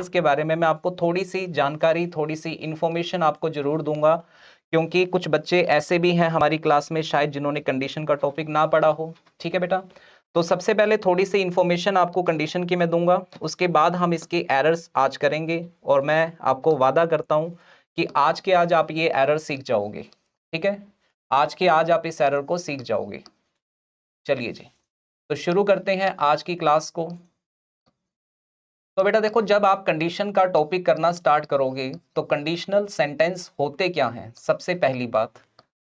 इसके बारे में मैं आपको थोड़ी सी जानकारी, थोड़ी सी इंफॉर्मेशन आपको जरूर दूंगा, क्योंकि कुछ बच्चे ऐसे भी हैं हमारी क्लास में शायद जिन्होंने कंडीशन का टॉपिक ना पढ़ा हो। ठीक है बेटा, तो सबसे पहले थोड़ी सी इंफॉर्मेशन आपको कंडीशन की मैं दूंगा, उसके बाद हम इसके एरर्स आज करेंगे, और मैं आपको वादा करता हूं कि आज के आज आप ये एरर सीख जाओगे। ठीक है, आज के आज आप इस एरर को सीख जाओगे। चलिए जी, तो शुरू करते हैं आज की क्लास को। तो बेटा देखो, जब आप कंडीशन का टॉपिक करना स्टार्ट करोगे तो कंडीशनल सेंटेंस होते क्या हैं। सबसे पहली बात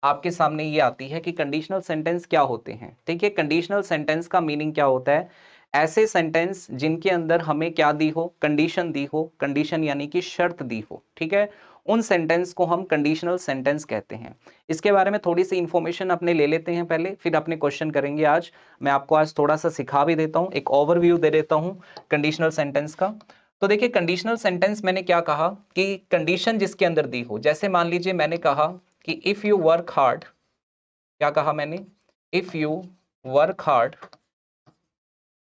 आपके सामने ये आती है कि कंडीशनल सेंटेंस क्या होते हैं। ठीक है, कंडीशनल सेंटेंस का मीनिंग क्या होता है? ऐसे सेंटेंस जिनके अंदर हमें क्या दी हो, कंडीशन दी हो, कंडीशन यानी कि शर्त दी हो। ठीक है, उन सेंटेंस को हम कंडीशनल सेंटेंस कहते हैं। इसके बारे में थोड़ी सी इंफॉर्मेशन अपने ले लेते हैं पहले, फिर अपने क्वेश्चन करेंगे। आज मैं आपको आज थोड़ा सा सिखा भी देता हूं, एक ओवरव्यू दे देता हूं कंडीशनल सेंटेंस का। तो देखिए, कंडीशनल सेंटेंस मैंने क्या कहा कि कंडीशन जिसके अंदर दी हो। जैसे मान लीजिए मैंने कहा कि इफ यू वर्क हार्ड, क्या कहा मैंने? If you work hard,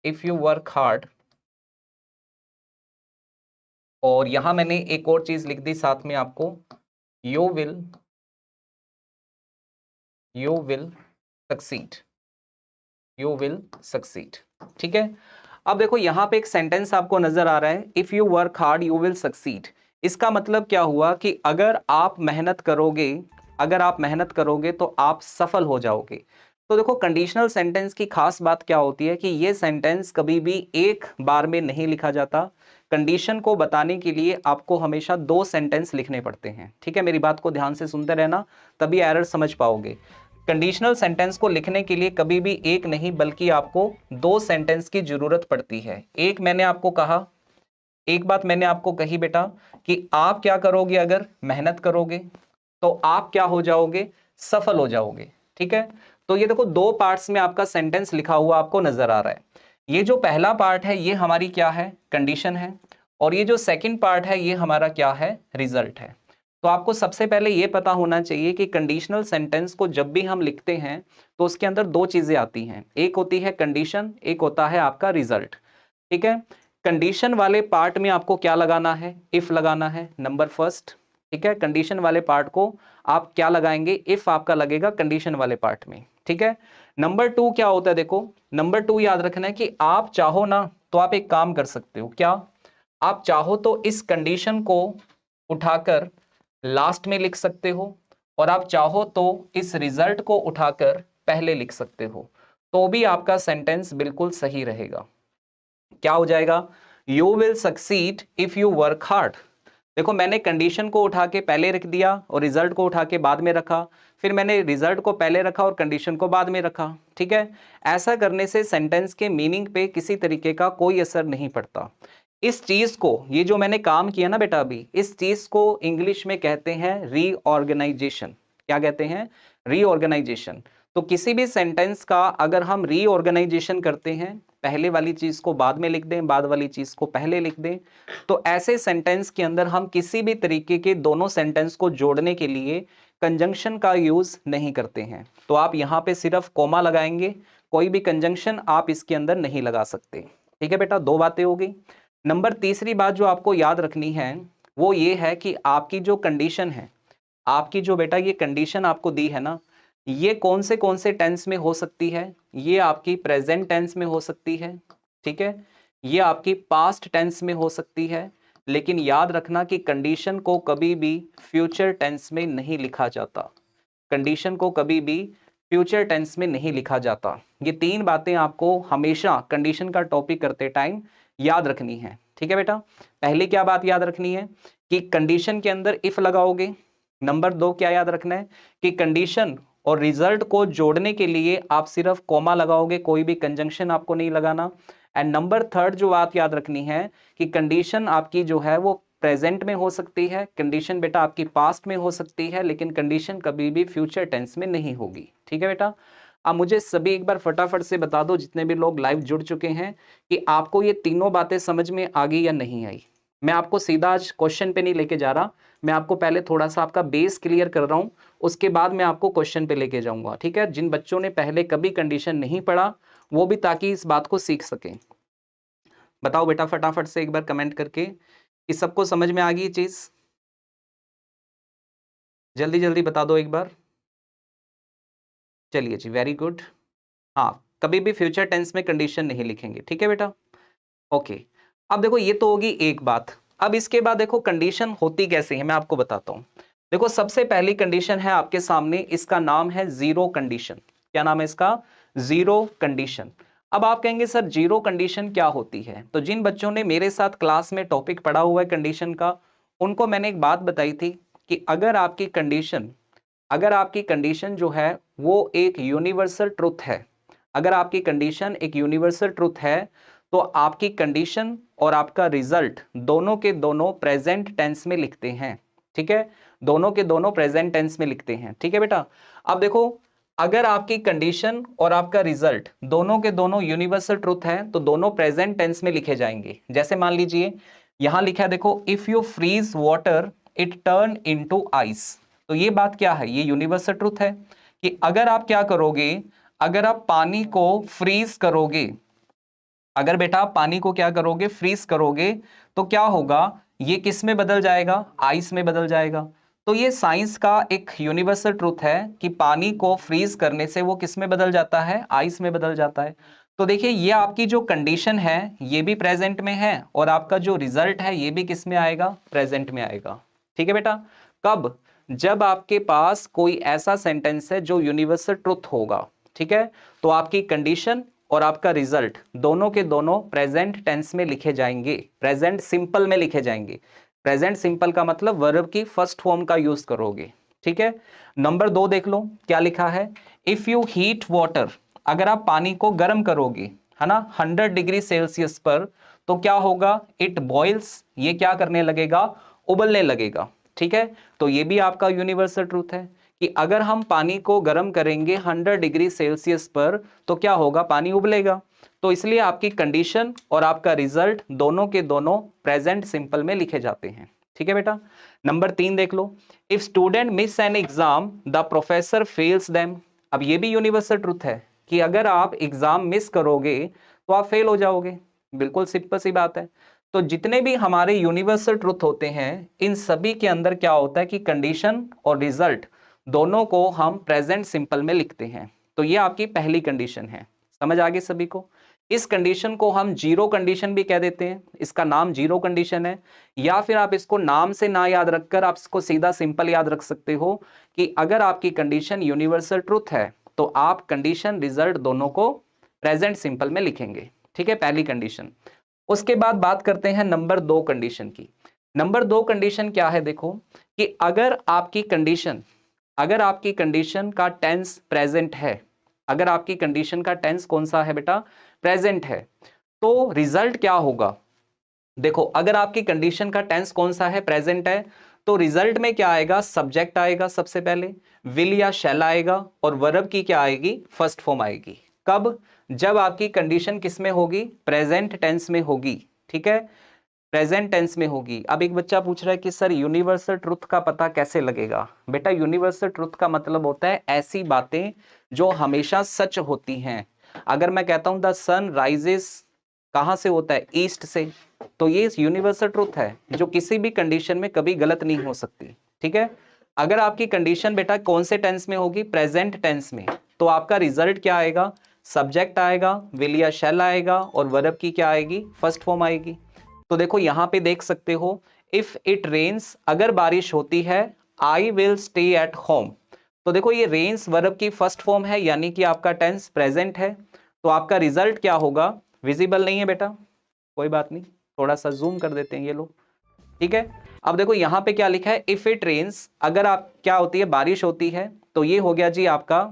if you work hard, और यहां मैंने एक और चीज लिख दी साथ में आपको, you will, you will succeed, you will succeed. ठीक है, अब देखो यहां पे एक सेंटेंस आपको नजर आ रहा है, if you work hard you will succeed. इसका मतलब क्या हुआ कि अगर आप मेहनत करोगे, अगर आप मेहनत करोगे तो आप सफल हो जाओगे। तो देखो, कंडीशनल सेंटेंस की खास बात क्या होती है कि ये सेंटेंस कभी भी एक बार में नहीं लिखा जाता। कंडीशन को बताने के लिए आपको हमेशा दो सेंटेंस लिखने पड़ते हैं। ठीक है, मेरी बात को ध्यान से सुनते रहना, तभी एरर समझ पाओगे। कंडीशनल सेंटेंस को लिखने के लिए कभी भी एक नहीं बल्कि आपको दो सेंटेंस की जरूरत पड़ती है। एक मैंने आपको कहा, एक बात मैंने आपको कही बेटा कि आप क्या करोगे, अगर मेहनत करोगे तो आप क्या हो जाओगे, सफल हो जाओगे। ठीक है, तो ये देखो दो पार्ट्स में आपका सेंटेंस लिखा हुआ आपको नजर आ रहा है। ये जो पहला पार्ट है ये हमारी क्या है, कंडीशन है, और ये जो सेकंड पार्ट है ये हमारा क्या है, रिजल्ट है। तो आपको सबसे पहले ये पता होना चाहिए कि कंडीशनल सेंटेंस को जब भी हम लिखते हैं तो उसके अंदर दो चीजें आती हैं, एक होती है कंडीशन, एक होता है आपका रिजल्ट। ठीक है, कंडीशन वाले पार्ट में आपको क्या लगाना है, इफ लगाना है, नंबर फर्स्ट। ठीक है, कंडीशन वाले पार्ट को आप क्या लगाएंगे, इफ आपका लगेगा कंडीशन वाले पार्ट में। ठीक है, नंबर टू क्या होता है, देखो नंबर टू याद रखना है कि आप चाहो ना तो आप एक काम कर सकते हो। क्या? आप चाहो तो इस कंडीशन को उठाकर लास्ट में लिख सकते हो, और आप चाहो तो इस रिजल्ट को उठाकर पहले लिख सकते हो, तो भी आपका सेंटेंस बिल्कुल सही रहेगा। क्या हो जाएगा? You will succeed if you work hard. देखो, मैंने कंडीशन को उठा के पहले रख दिया और रिजल्ट को उठा के बाद में रखा, फिर मैंने रिजल्ट को पहले रखा और कंडीशन को बाद में रखा। ठीक है, ऐसा करने से सेंटेंस के मीनिंग पे किसी तरीके का कोई असर नहीं पड़ता। इस चीज को, ये जो मैंने काम किया ना बेटा अभी, इस चीज को इंग्लिश में कहते हैं रीऑर्गेनाइजेशन। क्या कहते हैं? रीऑर्गेनाइजेशन। तो किसी भी सेंटेंस का अगर हम रीऑर्गेनाइजेशन करते हैं, पहले वाली चीज को बाद में लिख दें, बाद वाली चीज को पहले लिख दें, तो ऐसे सेंटेंस के अंदर हम किसी भी तरीके के दोनों सेंटेंस को जोड़ने के लिए कंजंक्शन का यूज नहीं करते हैं। तो आप यहां पे सिर्फ कोमा लगाएंगे, कोई भी कंजंक्शन आप इसके अंदर नहीं लगा सकते। ठीक है बेटा, दो बातें हो गई। नंबर तीसरी बात जो आपको याद रखनी है वो ये है कि आपकी जो कंडीशन है, आपकी जो बेटा ये कंडीशन आपको दी है ना, ये कौन से टेंस में हो सकती है? ये आपकी प्रेजेंट टेंस में हो सकती है। ठीक है, ये आपकी पास्ट टेंस में हो सकती है, लेकिन याद रखना कि कंडीशन को कभी भी फ्यूचर टेंस में नहीं लिखा जाता। कंडीशन को कभी भी फ्यूचर टेंस में नहीं लिखा जाता। ये तीन बातें आपको हमेशा कंडीशन का टॉपिक करते टाइम याद रखनी है। ठीक है बेटा, पहले क्या बात याद रखनी है कि कंडीशन के अंदर इफ लगाओगे। नंबर दो क्या याद रखना है कि कंडीशन और रिजल्ट को जोड़ने के लिए आप सिर्फ कोमा लगाओगे, कोई भी कंजंक्शन आपको नहीं लगाना। एंड नंबर थर्ड जो बात याद रखनी है कि कंडीशन आपकी जो है वो प्रेजेंट में हो सकती है, कंडीशन बेटा आपकी पास्ट में हो सकती है, लेकिन कंडीशन कभी भी फ्यूचर टेंस में नहीं होगी। ठीक है बेटा, अब मुझे सभी एक बार फटाफट से बता दो, जितने भी लोग लाइव जुड़ चुके हैं, कि आपको ये तीनों बातें समझ में आ गई या नहीं आई। मैं आपको सीधा आज क्वेश्चन पे नहीं लेके जा रहा, मैं आपको पहले थोड़ा सा आपका बेस क्लियर कर रहा हूं, उसके बाद मैं आपको क्वेश्चन पे लेके जाऊंगा। ठीक है, जिन बच्चों ने पहले कभी कंडीशन नहीं पढ़ा वो भी ताकि इस बात को सीख सकें। बताओ बेटा फटाफट से एक बार कमेंट करके इस सबको समझ में आ गई ये चीज? जल्दी जल्दी बता दो एक बार। चलिए जी, वेरी गुड। हाँ, कभी भी फ्यूचर टेंस में कंडीशन नहीं लिखेंगे, ठीक है बेटा? ओके। अब देखो ये तो होगी एक बात। अब इसके बाद देखो कंडीशन होती कैसे है मैं आपको बताता हूं। देखो सबसे पहली कंडीशन है आपके सामने, इसका नाम है जीरो कंडीशन। क्या नाम है इसका? Zero condition. अब आप कहेंगे सर जीरो कंडीशन क्या होती है? तो जिन बच्चों ने मेरे साथ क्लास में टॉपिक पढ़ा हुआ है कंडीशन का, उनको मैंने एक बात बताई थी कि अगर आपकी कंडीशन जो है वो एक यूनिवर्सल ट्रुथ है, अगर आपकी कंडीशन एक यूनिवर्सल ट्रुथ है, तो आपकी कंडीशन और आपका रिजल्ट दोनों के दोनों प्रेजेंट टेंस में लिखते हैं, ठीक है? दोनों के दोनों प्रेजेंट टेंस में लिखते हैं, ठीक है बेटा? अब देखो, अगर आपकी कंडीशन और आपका रिजल्ट दोनों के दोनों यूनिवर्सल ट्रुथ है, तो दोनों प्रेजेंट टेंस में लिखे जाएंगे। जैसे मान लीजिए यहां लिखा है, देखो, if you freeze water it turn into ice. तो ये बात क्या है? ये यूनिवर्सल ट्रुथ है कि अगर आप क्या करोगे, अगर आप पानी को फ्रीज करोगे, अगर बेटा आप पानी को क्या करोगे, फ्रीज करोगे, तो क्या होगा? ये किस में बदल जाएगा? आइस में बदल जाएगा। तो ये साइंस का एक यूनिवर्सल ट्रुथ है कि पानी को फ्रीज करने से वो किस में बदल जाता है? आइस में बदल जाता है। तो देखिए ये आपकी जो कंडीशन है ये भी प्रेजेंट में है, और आपका जो रिजल्ट है ये भी किस में आएगा? प्रेजेंट में आएगा, ठीक है बेटा? कब? जब आपके पास कोई ऐसा सेंटेंस है जो यूनिवर्सल ट्रुथ होगा, ठीक है? तो आपकी कंडीशन और आपका रिजल्ट दोनों के दोनों प्रेजेंट टेंस में लिखे जाएंगे, प्रेजेंट सिंपल में लिखे जाएंगे। प्रेजेंट सिंपल का मतलब वर्ब की फर्स्ट फॉर्म का यूज करोगे, ठीक है? नंबर 2 देख लो क्या लिखा है। इफ यू हीट वाटर, अगर आप पानी को गर्म करोगे, है ना, 100 डिग्री सेल्सियस पर, तो क्या होगा? इट बॉइल्स, ये क्या करने लगेगा? उबलने लगेगा, ठीक है? तो ये भी आपका यूनिवर्सल ट्रूथ है कि अगर हम पानी को गर्म करेंगे 100 डिग्री सेल्सियस पर, तो क्या होगा? पानी उबलेगा। तो इसलिए आपकी कंडीशन और आपका रिजल्ट दोनों के दोनों प्रेजेंट सिंपल में लिखे जाते हैं, ठीक है बेटा? नंबर 3 देख लो। If student miss an exam the professor fails them. अब ये भी यूनिवर्सल ट्रुथ है कि अगर आप एग्जाम मिस करोगे तो आप फेल हो जाओगे। बिल्कुल सिंपल सी बात है। तो जितने भी हमारे यूनिवर्सल ट्रुथ होते हैं, इन सभी के अंदर क्या होता है कि कंडीशन और रिजल्ट दोनों को हम प्रेजेंट सिंपल में लिखते हैं। तो ये आपकी पहली कंडीशन है। समझ आ गई सभी को? इस कंडीशन को हम जीरो कंडीशन भी कह देते हैं, इसका नाम जीरो कंडीशन है। या फिर आप इसको नाम से ना याद रखकर आप इसको सीधा सिंपल याद रख सकते हो कि अगर आपकी कंडीशन यूनिवर्सल ट्रुथ है तो आप कंडीशन रिजल्ट दोनों को प्रेजेंट सिंपल में लिखेंगे, ठीक है? पहली कंडीशन। उसके बाद बात करते हैं नंबर 2 कंडीशन की। नंबर 2 कंडीशन क्या है? देखो कि अगर आपकी कंडीशन का टेंस प्रेजेंट है, अगर आपकी कंडीशन का टेंस कौन सा है बेटा? प्रेजेंट है, तो रिजल्ट क्या होगा? देखो अगर आपकी कंडीशन का टेंस कौन सा है? प्रेजेंट है, तो रिजल्ट में क्या आएगा? सब्जेक्ट आएगा सबसे पहले, विल या शैल आएगा, और वर्ब की क्या आएगी? फर्स्ट फॉर्म आएगी। कब? जब आपकी कंडीशन किस में होगी? प्रेजेंट टेंस में होगी, ठीक है? प्रेजेंट टेंस में होगी। अब एक बच्चा पूछ रहा है कि सर यूनिवर्सल ट्रुथ का पता कैसे लगेगा? बेटा यूनिवर्सल ट्रुथ का मतलब होता है ऐसी बातें जो हमेशा सच होती हैं। अगर मैं कहता हूं द सन राइजेस कहां से होता है? ईस्ट से, तो ये यूनिवर्सल ट्रुथ है जो किसी भी कंडीशन में कभी गलत नहीं हो सकती, ठीक है? अगर आपकी कंडीशन बेटा कौन से टेंस में होगी? प्रेजेंट टेंस में, तो आपका रिजल्ट क्या आएगा? सब्जेक्ट आएगा, विल या शैल आएगा, और वर्ब की क्या आएगी? फर्स्ट फॉर्म आएगी। तो देखो यहां पे देख सकते हो, इफ इट रेन्स, अगर बारिश होती है, I will stay at home. तो देखो ये रेन्स वर्ब की फर्स्ट फॉर्म है, यानी कि आपका टेंस प्रेजेंट है, तो आपका रिजल्ट क्या होगा? विजिबल नहीं है बेटा, कोई बात नहीं, थोड़ा सा जूम कर देते हैं ये लोग, ठीक है? अब देखो यहां पे क्या लिखा है, इफ इट रेन्स, अगर आप क्या होती है? बारिश होती है, तो ये हो गया जी आपका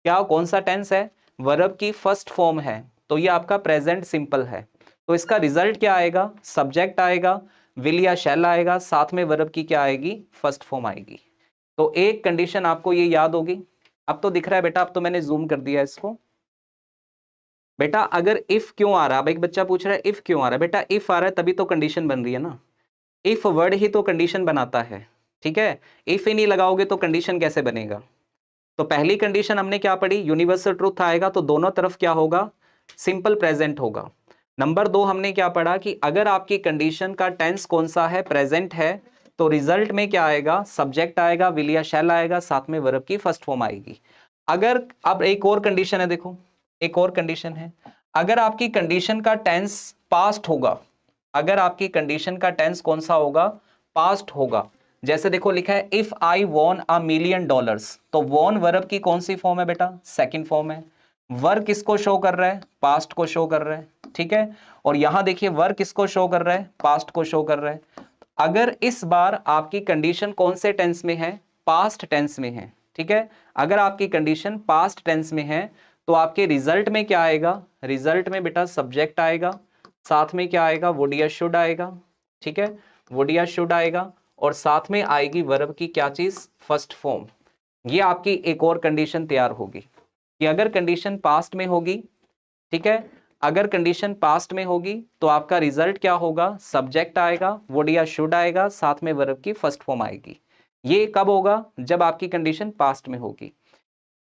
क्या, कौन सा टेंस है? वर्ब की फर्स्ट फॉर्म है, तो ये आपका प्रेजेंट सिंपल है। तो इसका रिजल्ट क्या आएगा? सब्जेक्ट आएगा, विल या शैल आएगा, साथ में वर्ब की क्या आएगी? फर्स्ट फॉर्म आएगी। तो एक कंडीशन आपको ये याद होगी। अब तो दिख रहा है बेटा, अब तो मैंने जूम कर दिया इसको। बेटा अगर इफ क्यों आ रहा है? अब एक बच्चा पूछ रहा है इफ क्यों आ रहा है? बेटा इफ आ रहा है तभी तो कंडीशन बन रही है ना। इफ वर्ड ही तो कंडीशन बनाता है, ठीक है? इफ ही नहीं लगाओगे तो कंडीशन कैसे बनेगा? तो पहली कंडीशन हमने क्या पढ़ी? यूनिवर्सल ट्रूथ आएगा तो दोनों तरफ क्या होगा? सिंपल प्रेजेंट होगा। नंबर 2 हमने क्या पढ़ा कि अगर आपकी कंडीशन का टेंस कौन सा है, प्रेजेंट है, तो रिजल्ट में क्या आएगा, सब्जेक्ट आएगा, विल या शैल आएगा, साथ में वर्ब की फर्स्ट फॉर्म आएगी। अगर अब एक और कंडीशन है, देखो एक और कंडीशन है, अगर आपकी कंडीशन का टेंस पास्ट होगा, अगर आपकी कंडीशन का टेंस कौन सा होगा, पास्ट होगा। जैसे देखो लिखा है इफ आई वॉन $1,000,000, तो वॉन वर्ब की कौन सी फॉर्म है बेटा, सेकंड फॉर्म है। वर्ब किसको शो कर रहा है, पास्ट को शो कर रहा है, ठीक है। और यहां देखिए वर्ब किसको शो कर रहा है, पास्ट को शो कर रहा है। अगर इस बार आपकी कंडीशन कौन से टेंस में है, पास्ट टेंस में है, ठीक है। अगर आपकी कंडीशन पास्ट टेंस में है तो आपके रिजल्ट में क्या आएगा, रिजल्ट में बेटा सब्जेक्ट आएगा, साथ में क्या आएगा, वुड या शुड आएगा, ठीक है, वुड या शुड आएगा, और साथ में आएगी वर्ब की क्या चीज, फर्स्ट फॉर्म। ये आपकी एक और कंडीशन तैयार होगी कि अगर कंडीशन पास्ट में होगी, ठीक है, अगर कंडीशन पास्ट में होगी तो आपका रिजल्ट क्या होगा, सब्जेक्ट आएगा, वुड या शुड आएगा, साथ में वर्ब की फर्स्ट फॉर्म आएगी। ये कब होगा, जब आपकी कंडीशन पास्ट में होगी।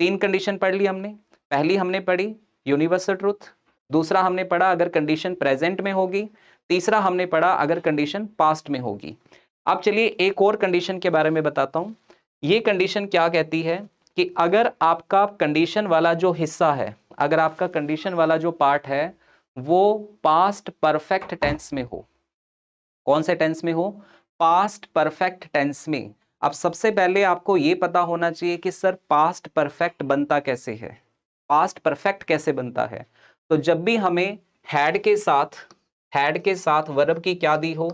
3 कंडीशन पढ़ ली हमने। पहली हमने पढ़ी यूनिवर्सल ट्रूथ, दूसरा हमने पढ़ा अगर कंडीशन प्रेजेंट में होगी, तीसरा हमने पढ़ा अगर कंडीशन पास्ट में होगी। अब चलिए एक और कंडीशन के बारे में बताता हूं। ये कंडीशन क्या कहती है कि अगर आपका कंडीशन वाला जो हिस्सा है, अगर आपका कंडीशन वाला जो पार्ट है वो पास्ट परफेक्ट टेंस में हो। कौन से टेंस में हो, पास्ट परफेक्ट टेंस में। अब सबसे पहले आपको यह पता होना चाहिए कि सर पास्ट परफेक्ट बनता कैसे है, पास्ट परफेक्ट कैसे बनता है। तो जब भी हमें हैड के साथ वर्ब की क्या दी हो,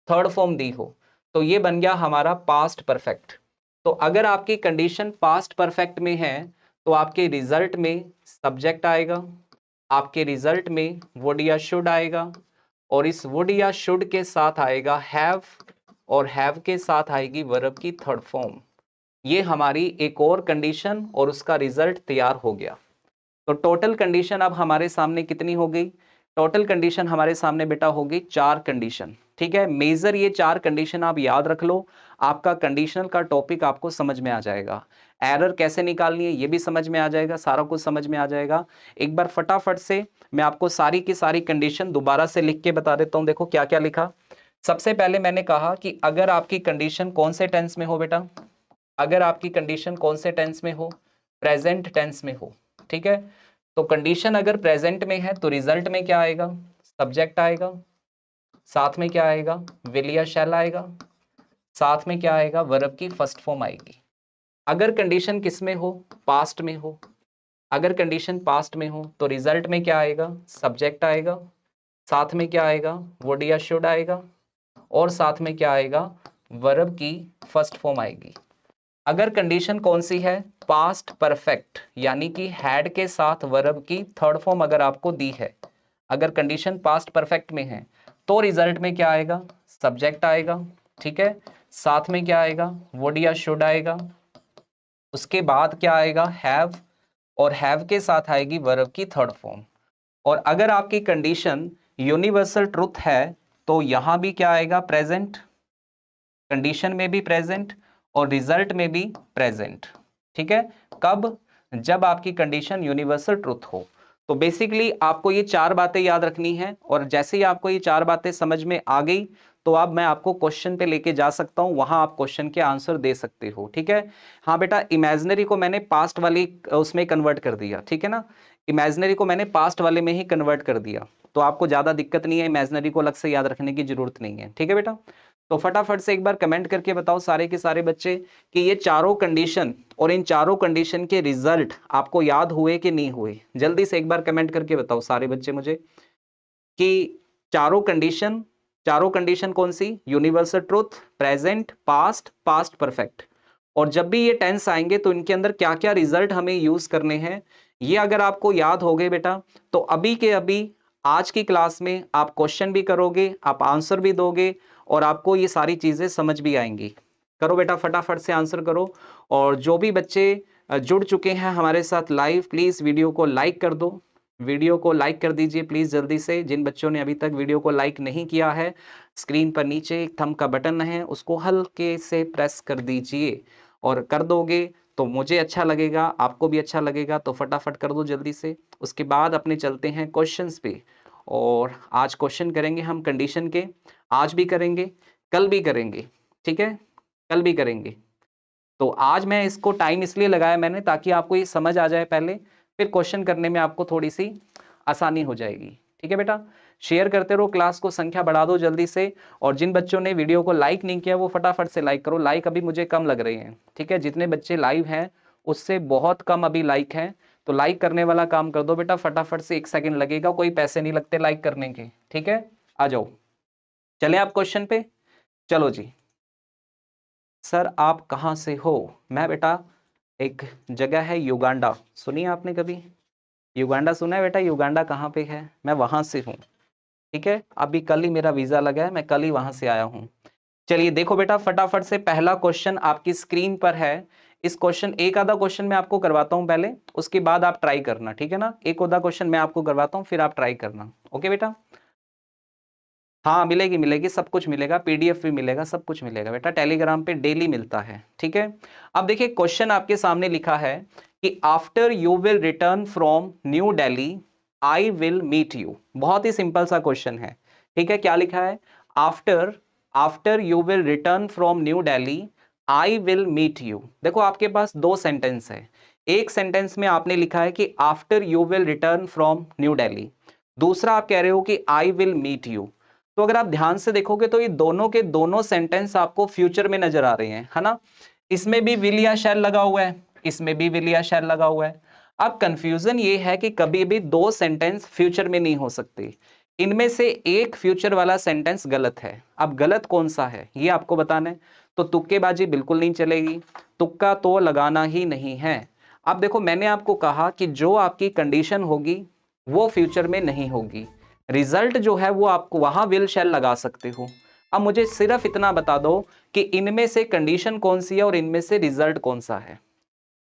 थर्ड फॉर्म दी हो, तो ये बन गया हमारा पास्ट परफेक्ट। तो अगर आपकी कंडीशन पास्ट परफेक्ट में है तो आपके रिजल्ट में सब्जेक्ट आएगा, आपके रिजल्ट में वुड या शुड आएगा, और इस वुड या शुड के साथ आएगा हैव, और हैव के साथ आएगी वर्ब की थर्ड फॉर्म। ये हमारी एक और कंडीशन और उसका रिजल्ट तैयार हो गया। तो टोटल कंडीशन अब हमारे सामने कितनी हो गई, टोटल कंडीशन हमारे सामने बेटा होगी 4 कंडीशन, ठीक है। मेजर ये 4 कंडीशन आप याद रख लो, आपका कंडीशनल का टॉपिक आपको समझ में आ जाएगा। एरर कैसे निकालनी है ये भी समझ में आ जाएगा, सारा कुछ समझ में आ जाएगा। एक बार फटाफट से मैं आपको सारी की सारी कंडीशन दोबारा से लिख के बता देता हूं। देखो क्या क्या लिखा। सबसे पहले मैंने कहा कि अगर आपकी कंडीशन कौन से टेंस में हो बेटा, अगर आपकी कंडीशन कौन से टेंस में हो, प्रेजेंट टेंस में हो, ठीक है। तो कंडीशन अगर प्रेजेंट में है तो रिजल्ट में क्या आएगा, सब्जेक्ट आएगा, साथ में क्या आएगा, विल या शैल आएगा, साथ में क्या आएगा, वर्ब की फर्स्ट फॉर्म आएगी। अगर कंडीशन किस में हो, पास्ट में हो, अगर कंडीशन पास्ट में हो तो रिजल्ट में क्या आएगा, सब्जेक्ट आएगा, साथ में क्या आएगा, वुड या शुड आएगा, और साथ में क्या आएगा, वर्ब की फर्स्ट फॉर्म आएगी। अगर कंडीशन कौन सी है, पास्ट परफेक्ट, यानी कि हैड के साथ वर्ब की थर्ड फॉर्म अगर आपको दी है, अगर कंडीशन पास्ट परफेक्ट में है तो रिजल्ट में क्या आएगा, सब्जेक्ट आएगा, ठीक है, साथ में क्या आएगा, वुड या शुड आएगा, उसके बाद क्या आएगा, हैव, और हैव के साथ आएगी वर्ब की थर्ड फॉर्म। और अगर आपकी कंडीशन यूनिवर्सल ट्रुथ है तो यहां भी क्या आएगा, प्रेजेंट, कंडीशन में भी प्रेजेंट और रिजल्ट में भी प्रेजेंट, ठीक है। कब, जब आपकी कंडीशन यूनिवर्सल ट्रुथ हो। तो बेसिकली आपको ये 4 बातें याद रखनी है, और जैसे ही आपको ये 4 बातें समझ में आ गई तो अब मैं आपको क्वेश्चन पे लेके जा सकता हूं, वहां आप क्वेश्चन के आंसर दे सकते हो, ठीक है। हाँ बेटा, इमेजिनरी को मैंने पास्ट वाली उसमें कन्वर्ट कर दिया, ठीक है ना, इमेजिनरी को मैंने पास्ट वाले में ही कन्वर्ट कर दिया, तो आपको ज्यादा दिक्कत नहीं है, इमेजिनरी को अलग से याद रखने की जरूरत नहीं है, ठीक है बेटा। तो फटाफट से एक बार कमेंट करके बताओ सारे के सारे बच्चे कि ये चारों कंडीशन और इन चारों कंडीशन के रिजल्ट आपको याद हुए कि नहीं हुए। जल्दी से एक बार कमेंट करके बताओ सारे बच्चे मुझे कि चारों कंडीशन कौन सी, universal truth, present, past, past perfect, और जब भी ये टेंस आएंगे तो इनके अंदर क्या क्या रिजल्ट हमें यूज करने हैं। ये अगर आपको याद हो गए बेटा तो अभी के अभी आज की क्लास में आप क्वेश्चन भी करोगे, आप आंसर भी दोगे, और आपको ये सारी चीजें समझ भी आएंगी। करो बेटा, फटाफट से आंसर करो। और जो भी बच्चे जुड़ चुके हैं हमारे साथ लाइव, प्लीज वीडियो को लाइक कर दो, वीडियो को लाइक कर दीजिए प्लीज जल्दी से। जिन बच्चों ने अभी तक वीडियो को लाइक नहीं किया है, स्क्रीन पर नीचे एक थंब का बटन है, उसको हल्के से प्रेस कर दीजिए, और कर दोगे तो मुझे अच्छा लगेगा, आपको भी अच्छा लगेगा, तो फटाफट कर दो जल्दी से। उसके बाद अपने चलते हैं क्वेश्चंस पे, और आज क्वेश्चन करेंगे हम कंडीशन के, आज भी करेंगे, कल भी करेंगे, ठीक है, कल भी करेंगे। तो आज मैं इसको टाइम इसलिए लगाया मैंने ताकि आपको ये समझ आ जाए पहले, फिर क्वेश्चन करने में आपको थोड़ी सी आसानी हो जाएगी। ठीक है बेटा, शेयर करते रहो, क्लास को संख्या बढ़ा दो जल्दी से। और जिन बच्चों ने वीडियो को लाइक नहीं किया वो फटाफट से लाइक करो, लाइक अभी मुझे कम लग रहे हैं। ठीक है, जितने बच्चे लाइव हैं उससे बहुत कम अभी लाइक हैं, तो लाइक करने वाला काम कर दो बेटा फटाफट से, 1 सेकंड लगेगा, कोई पैसे नहीं लगते लाइक करने के। ठीक है, आ जाओ, चले आप क्वेश्चन पे। चलो जी, सर आप कहाँ से हो? मैं बेटा, एक जगह है युगांडा, सुनिए आपने कभी युगांडा सुना है बेटा? युगांडा कहाँ पे है? मैं वहां से हूँ। ठीक है, अभी कल ही मेरा वीजा लगा है, मैं कल ही वहां से आया हूँ। चलिए देखो बेटा, फटाफट से पहला क्वेश्चन आपकी स्क्रीन पर है। इस क्वेश्चन, एक आधा क्वेश्चन मैं आपको करवाता हूं पहले, उसके बाद आप ट्राई करना, ठीक है ना? एक आधा क्वेश्चन मैं आपको करवाता हूं, फिर आप ट्राई करना। ओके बेटा? हाँ मिलेगी मिलेगी, सब कुछ मिलेगा, पीडीएफ भी मिलेगा, सब कुछ मिलेगा बेटा, टेलीग्राम पे डेली मिलता है। ठीक है, अब देखिए क्वेश्चन आपके सामने लिखा है कि after you will return from New Delhi I will meet you. बहुत ही सिंपल सा क्वेश्चन है। ठीक है, क्या लिखा है? After after you will return from New Delhi I will meet you. देखो आपके पास दो सेंटेंस है, एक सेंटेंस में आपने लिखा है कि after you will return from New Delhi, दूसरा आप कह रहे हो कि आई विल मीट यू। तो अगर आप ध्यान से देखोगे तो ये दोनों के दोनों सेंटेंस आपको फ्यूचर में नजर आ रहे हैं, है ना? इसमें भी विल या शैल लगा हुआ है, इसमें भी विल या शैल लगा हुआ है। अब कंफ्यूजन ये है कि कभी भी दो सेंटेंस फ्यूचर में नहीं हो सकते, इनमें से एक फ्यूचर वाला सेंटेंस गलत है। अब गलत कौन सा है ये आपको बताना है, तो तुक्केबाजी बिल्कुल नहीं चलेगी, तुक्का तो लगाना ही नहीं है। अब देखो मैंने आपको कहा कि जो आपकी कंडीशन होगी वो फ्यूचर में नहीं होगी, रिजल्ट जो है वो आपको वहां विल शैल लगा सकते हो। अब मुझे सिर्फ इतना बता दो कि इनमें से कंडीशन कौन सी है और इनमें से रिजल्ट कौन सा है।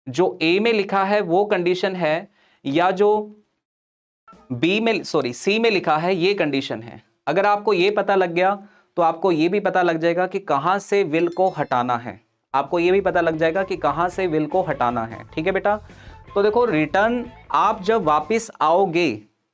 जो ए में लिखा है वो कंडीशन है, या जो बी में, सॉरी सी में लिखा है ये कंडीशन है। अगर आपको ये पता लग गया तो आपको ये भी पता लग जाएगा कि कहां से विल को हटाना है, आपको ये भी पता लग जाएगा कि कहां से विल को हटाना है। ठीक है बेटा, तो देखो रिटर्न, आप जब वापस आओगे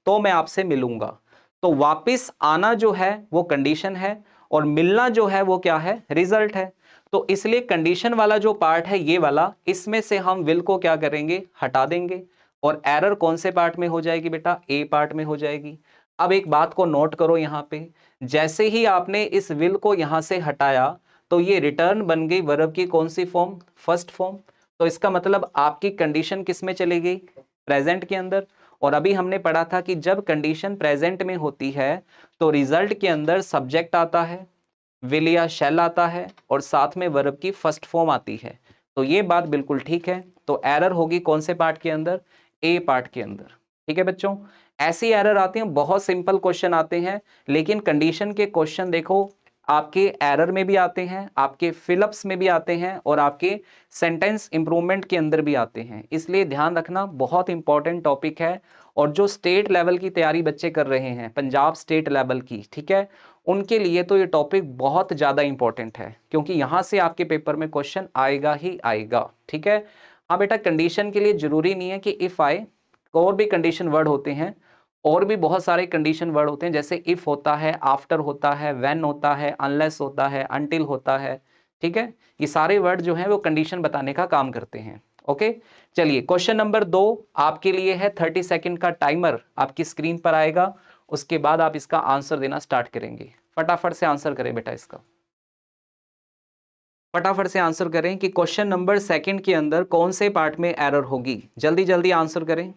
तो मैं आपसे मिलूंगा, तो वापस आना जो है वो कंडीशन है और मिलना जो है वो क्या है? रिजल्ट है। तो इसलिए कंडीशन वाला जो पार्ट है ये वाला, इसमें से हम विल को क्या करेंगे? हटा देंगे। और एरर कौन से पार्ट में हो जाएगी बेटा? ए पार्ट में हो जाएगी। अब एक बात को नोट करो यहां पे, जैसे ही आपने इस विल को यहां से हटाया तो ये रिटर्न बन गई वर्ब की कौन सी फॉर्म? First form. तो इसका मतलब आपकी कंडीशन किस में चली गई? प्रेजेंट के अंदर। और अभी हमने पढ़ा था कि जब कंडीशन प्रेजेंट में होती है तो रिजल्ट के अंदर सब्जेक्ट आता है, विल या शैल आता है और साथ में वर्ब की फर्स्ट फॉर्म आती है। तो ये बात बिल्कुल ठीक है। तो एरर होगी कौन से पार्ट के अंदर? ए पार्ट के अंदर। ठीक है बच्चों, ऐसी एरर आती हैं, बहुत सिंपल क्वेश्चन आते हैं, लेकिन कंडीशन के क्वेश्चन देखो आपके एरर में भी आते हैं, आपके फिलअप्स में भी आते हैं और आपके सेंटेंस इंप्रूवमेंट के अंदर भी आते हैं। इसलिए ध्यान रखना, बहुत इंपॉर्टेंट टॉपिक है। और जो स्टेट लेवल की तैयारी बच्चे कर रहे हैं, पंजाब स्टेट लेवल की, ठीक है, उनके लिए तो ये टॉपिक बहुत ज्यादा इंपॉर्टेंट है, क्योंकि यहां से आपके पेपर में क्वेश्चन आएगा ही आएगा। ठीक है, हाँ बेटा, कंडीशन के लिए जरूरी नहीं है कि इफ आए, और भी कंडीशन वर्ड होते हैं, और भी बहुत सारे कंडीशन वर्ड होते हैं, जैसे इफ होता है, आफ्टर होता है, व्हेन होता है, अनलेस होता है, अनटिल होता है। ठीक है, ये सारे वर्ड जो हैं वो कंडीशन बताने का काम करते हैं। ओके, चलिए क्वेश्चन नंबर 2 आपके लिए है। 30 सेकंड का टाइमर आपकी स्क्रीन पर आएगा, उसके बाद आप इसका आंसर देना स्टार्ट करेंगे। फटाफट से आंसर करें बेटा, इसका फटाफट से आंसर करें कि क्वेश्चन नंबर 2 के अंदर कौन से पार्ट में एरर होगी। जल्दी जल्दी आंसर करें।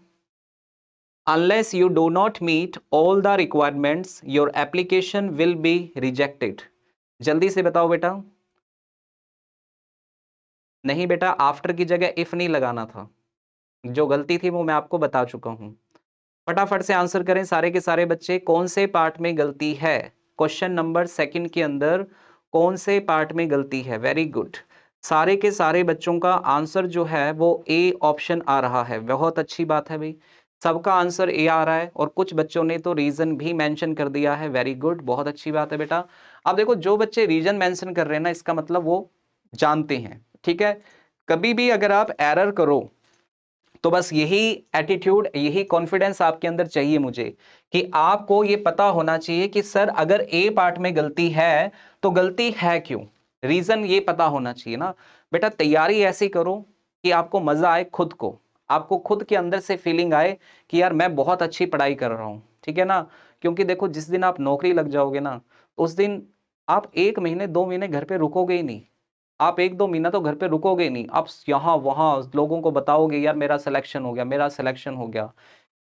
Unless you do not meet all the requirements, your application will be rejected. जल्दी से बताओ बेटा। नहीं बेटा, आफ्टर की जगह इफ नहीं लगाना था, जो गलती थी वो मैं आपको बता चुका हूं। फटाफट से आंसर करें सारे के सारे बच्चे, कौन से पार्ट में गलती है? क्वेश्चन नंबर 2 के अंदर कौन से पार्ट में गलती है? वेरी गुड, सारे के सारे बच्चों का आंसर जो है वो ए ऑप्शन आ रहा है। बहुत अच्छी बात है भाई, सबका आंसर ए आ रहा है और कुछ बच्चों ने तो रीजन भी मेंशन कर दिया है। वेरी गुड, बहुत अच्छी बात है बेटा। अब देखो जो बच्चे रीजन मेंशन कर रहे हैं ना, इसका मतलब वो जानते हैं। ठीक है, कभी भी अगर आप एरर करो तो बस यही एटीट्यूड, यही कॉन्फिडेंस आपके अंदर चाहिए मुझे, कि आपको ये पता होना चाहिए कि सर अगर ए पार्ट में गलती है तो गलती है क्यों, रीजन ये पता होना चाहिए ना। बेटा तैयारी ऐसी करो कि आपको मजा आए, खुद को, आपको खुद के अंदर से फीलिंग आए कि यार मैं बहुत अच्छी पढ़ाई कर रहा हूं, ठीक है ना। क्योंकि देखो जिस दिन आप नौकरी लग जाओगे ना, उस दिन आप 1 महीने 2 महीने घर पे रुकोगे ही नहीं, आप 1-2 महीना तो घर पे रुकोगे ही नहीं, आप यहाँ वहां लोगों को बताओगे यार मेरा सिलेक्शन हो गया, मेरा सिलेक्शन हो गया,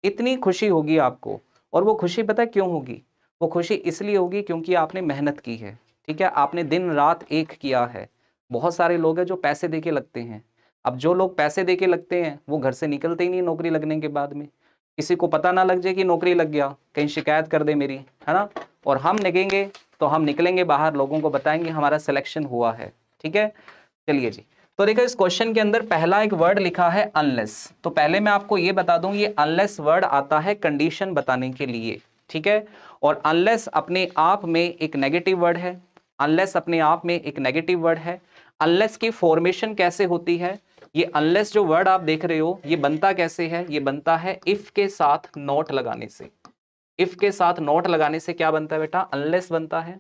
इतनी खुशी होगी आपको। और वो खुशी पता है क्यों होगी? वो खुशी इसलिए होगी क्योंकि आपने मेहनत की है, ठीक है, आपने दिन रात एक किया है। बहुत सारे लोग हैं जो पैसे देके लगते हैं। अब जो लोग पैसे देके लगते हैं वो घर से निकलते ही नहीं नौकरी लगने के बाद में, किसी को पता ना लग जाए कि नौकरी लग गया, कहीं शिकायत कर दे मेरी, है ना। और हम निकलेंगे तो हम निकलेंगे बाहर, लोगों को बताएंगे हमारा सिलेक्शन हुआ है, ठीक है। चलिए जी, तो देखो इस क्वेश्चन के अंदर पहला एक वर्ड लिखा है अनलेस। तो पहले मैं आपको ये बता दूं, ये अनलेस वर्ड आता है कंडीशन बताने के लिए, ठीक है। और अनलेस अपने आप में एक नेगेटिव वर्ड है, अनलेस अपने आप में एक नेगेटिव वर्ड है। अनलेस की फॉर्मेशन कैसे होती है? ये अनलेस जो वर्ड आप देख रहे हो ये बनता कैसे है? ये बनता है इफ के साथ नॉट लगाने से। इफ के साथ नॉट लगाने से क्या बनता है बेटा? अनलेस बनता है।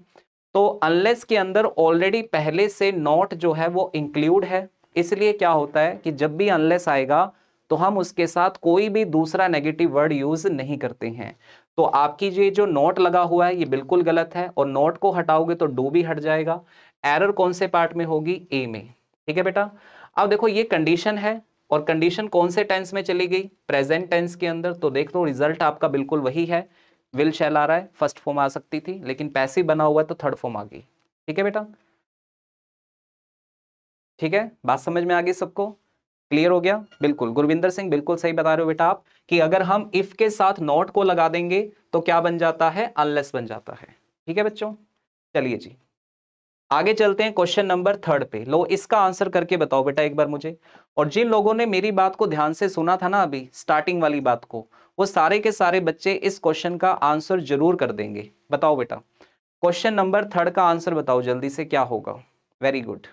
तो अनलेस के अंदर ऑलरेडी पहले से नॉट जो है वो इंक्लूड है, इसलिए क्या होता है कि जब भी अनलेस आएगा तो हम उसके साथ कोई भी दूसरा नेगेटिव वर्ड यूज नहीं करते हैं। तो आपकी ये जो नॉट लगा हुआ है ये बिल्कुल गलत है, और नॉट को हटाओगे तो डू भी हट जाएगा। एरर कौन से पार्ट में होगी? ए में, ठीक है बेटा। अब देखो ये कंडीशन है, और कंडीशन कौन से टेंस में चली गई? प्रेजेंट टेंस के अंदर। तो देख लो रिजल्ट आपका बिल्कुल वही है, विल शैल आ रहा है, फर्स्ट फॉर्म आ सकती थी लेकिन पैसिव बना हुआ है तो थर्ड फॉर्म आ गई, ठीक है बेटा। ठीक है, बात समझ में आ गई सबको? क्लियर हो गया? बिल्कुल गुरविंदर सिंह, बिल्कुल सही बता रहे हो बेटा आप, कि अगर हम इफ के साथ नॉट को लगा देंगे तो क्या बन जाता है? अनलेस बन जाता है, ठीक है बच्चों। चलिए जी आगे चलते हैं क्वेश्चन नंबर 3 पे। लो इसका आंसर करके बताओ बेटा एक बार मुझे। और जिन लोगों ने मेरी बात को ध्यान से सुना था ना अभी स्टार्टिंग वाली बात को, वो सारे के सारे बच्चे इस क्वेश्चन का आंसर जरूर कर देंगे। बताओ बेटा क्वेश्चन नंबर 3 का आंसर बताओ जल्दी से, क्या होगा? वेरी गुड,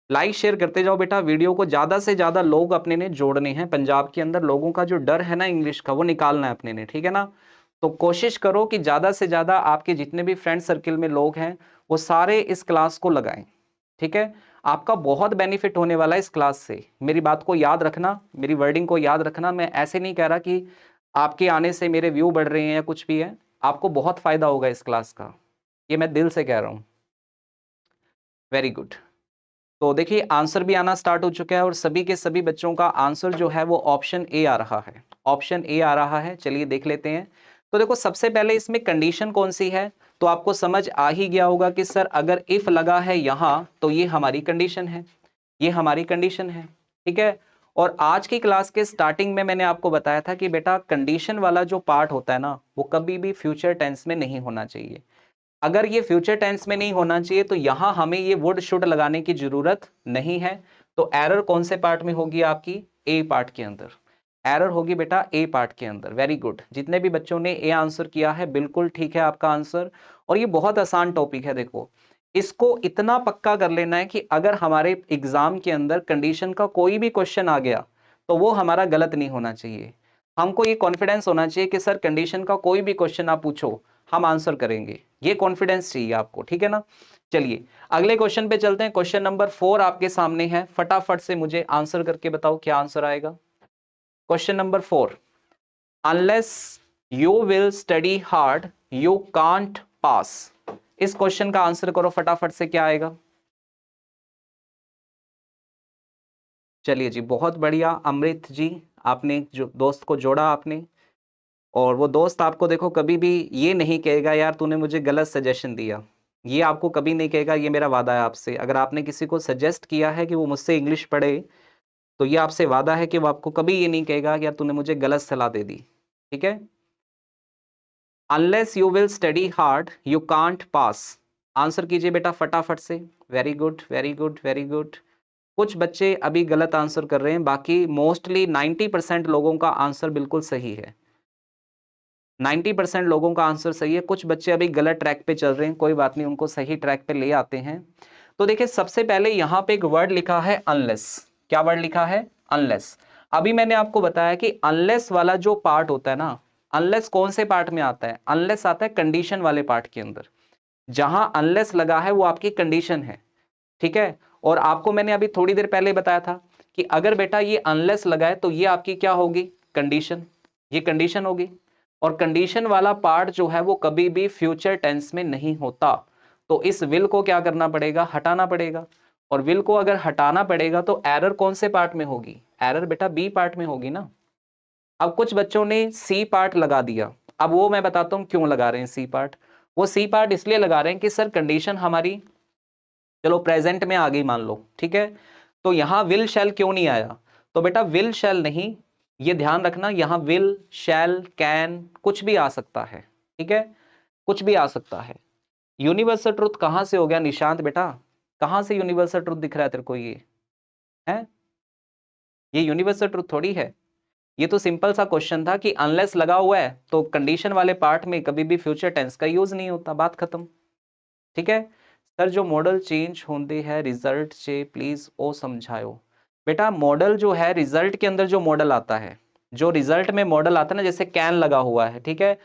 लाइक शेयर करते जाओ बेटा वीडियो को, ज्यादा से ज्यादा लोग अपने ने जोड़ने हैं। पंजाब के अंदर लोगों का जो डर है ना इंग्लिश का, वो निकालना है अपने ने, ठीक है ना। तो कोशिश करो कि ज्यादा से ज्यादा आपके जितने भी फ्रेंड सर्किल में लोग हैं वो सारे इस क्लास को लगाएं, ठीक है। आपका बहुत बेनिफिट होने वाला है इस क्लास से, मेरी बात को याद रखना, मेरी वर्डिंग को याद रखना। मैं ऐसे नहीं कह रहा कि आपके आने से मेरे व्यू बढ़ रहे हैं या कुछ भी है, आपको बहुत फायदा होगा इस क्लास का, ये मैं दिल से कह रहा हूं। Very good. तो देखिए आंसर भी आना स्टार्ट हो चुका है, और सभी के सभी बच्चों का आंसर जो है वो ऑप्शन ए आ रहा है, ऑप्शन ए आ रहा है। चलिए देख लेते हैं। तो देखो सबसे पहले इसमें कंडीशन कौन सी है, तो आपको समझ आ ही गया होगा कि सर अगर इफ लगा है यहां तो ये हमारी कंडीशन है, ये हमारी कंडीशन है, ठीक है। और आज की क्लास के स्टार्टिंग में मैंने आपको बताया था कि बेटा कंडीशन वाला जो पार्ट होता है ना वो कभी भी फ्यूचर टेंस में नहीं होना चाहिए। अगर ये फ्यूचर टेंस में नहीं होना चाहिए तो यहां हमें ये वुड शुड लगाने की जरूरत नहीं है। तो एरर कौन से पार्ट में होगी? आपकी ए पार्ट के अंदर एरर होगी बेटा, ए पार्ट के अंदर। वेरी गुड, जितने भी बच्चों ने ए आंसर किया है बिल्कुल ठीक है आपका आंसर। और ये बहुत आसान टॉपिक है, देखो इसको इतना पक्का कर लेना है कि अगर हमारे एग्जाम के अंदर कंडीशन का कोई भी क्वेश्चन आ गया तो वो हमारा गलत नहीं होना चाहिए। हमको ये कॉन्फिडेंस होना चाहिए कि सर कंडीशन का कोई भी क्वेश्चन आप पूछो हम आंसर करेंगे, ये कॉन्फिडेंस चाहिए आपको, ठीक है ना। चलिए अगले क्वेश्चन पे चलते हैं। क्वेश्चन नंबर 4 आपके सामने है, फटाफट से मुझे आंसर करके बताओ क्या आंसर आएगा। Question number 4, unless you will study hard you can't pass. इस क्वेश्चन का आंसर करो फटाफट से, क्या आएगा? चलिए जी बहुत बढ़िया अमृत जी, आपने जो दोस्त को जोड़ा आपने, और वो दोस्त आपको देखो कभी भी ये नहीं कहेगा यार तूने मुझे गलत सजेशन दिया, ये आपको कभी नहीं कहेगा। ये मेरा वादा है आपसे, अगर आपने किसी को सजेस्ट किया है कि वो मुझसे इंग्लिश पढ़े तो ये आपसे वादा है कि वो आपको कभी ये नहीं कहेगा कि यार तूने मुझे गलत सलाह दे दी, ठीक है। Unless you will study hard you can't pass. Answer कीजिए बेटा फटाफट से। Very good very good very good. कुछ बच्चे अभी गलत आंसर कर रहे हैं, बाकी मोस्टली 90% लोगों का आंसर बिल्कुल सही है। 90% लोगों का आंसर सही है। कुछ बच्चे अभी गलत ट्रैक पे चल रहे हैं, कोई बात नहीं, उनको सही ट्रैक पे ले आते हैं। तो देखिए सबसे पहले यहाँ पे एक वर्ड लिखा है अनलेस, क्या वर्ड लिखा है? अनलेस। अभी मैंने आपको बताया कि अनलेस वाला जो पार्ट होता है ना, अनलेस कौन से पार्ट में आता है? अनलेस आता है कंडीशन वाले पार्ट के अंदर। जहां अनलेस लगा है वो आपकी कंडीशन है, ठीक है। और आपको मैंने अभी थोड़ी देर पहले बताया था कि अगर बेटा ये अनलेस लगा है तो ये आपकी क्या होगी? कंडीशन। ये कंडीशन होगी। और कंडीशन वाला पार्ट जो है वो कभी भी फ्यूचर टेंस में नहीं होता। तो इस विल को क्या करना पड़ेगा? हटाना पड़ेगा। और विल को अगर हटाना पड़ेगा तो एरर कौन से पार्ट में होगी? एरर बेटा बी पार्ट में होगी ना। अब कुछ बच्चों ने सी पार्ट लगा दिया। अब वो मैं बताता हूं क्यों लगा रहे हैं सी पार्ट। वो सी पार्ट इसलिए लगा रहे हैं कि सर कंडीशन हमारी चलो प्रेजेंट में आ गई मान लो, ठीक है। तो यहां विल शैल क्यों नहीं आया? तो बेटा विल शैल नहीं, ये ध्यान रखना, यहां विल शैल कैन कुछ भी आ सकता है, ठीक है, कुछ भी आ सकता है। यूनिवर्सल ट्रुथ कहां से हो गया निशांत बेटा? कहां से यूनिवर्सल ट्रुथ दिख रहा है तेरे को? ये है, ये यूनिवर्सल ट्रुथ थोड़ी है। ये तो सिंपल सा क्वेश्चन था कि अनलेस लगा हुआ है तो कंडीशन वाले पार्ट में कभी भी फ्यूचर टेंस का यूज नहीं होता, बात खत्म, ठीक है। सर जो मॉडल चेंज होते हैं रिजल्ट से प्लीज ओ समझाओ। बेटा मॉडल जो है रिजल्ट के अंदर जो मॉडल आता है, जो रिजल्ट में मॉडल आता है ना, जैसे कैन लगा हुआ है, ठीक है,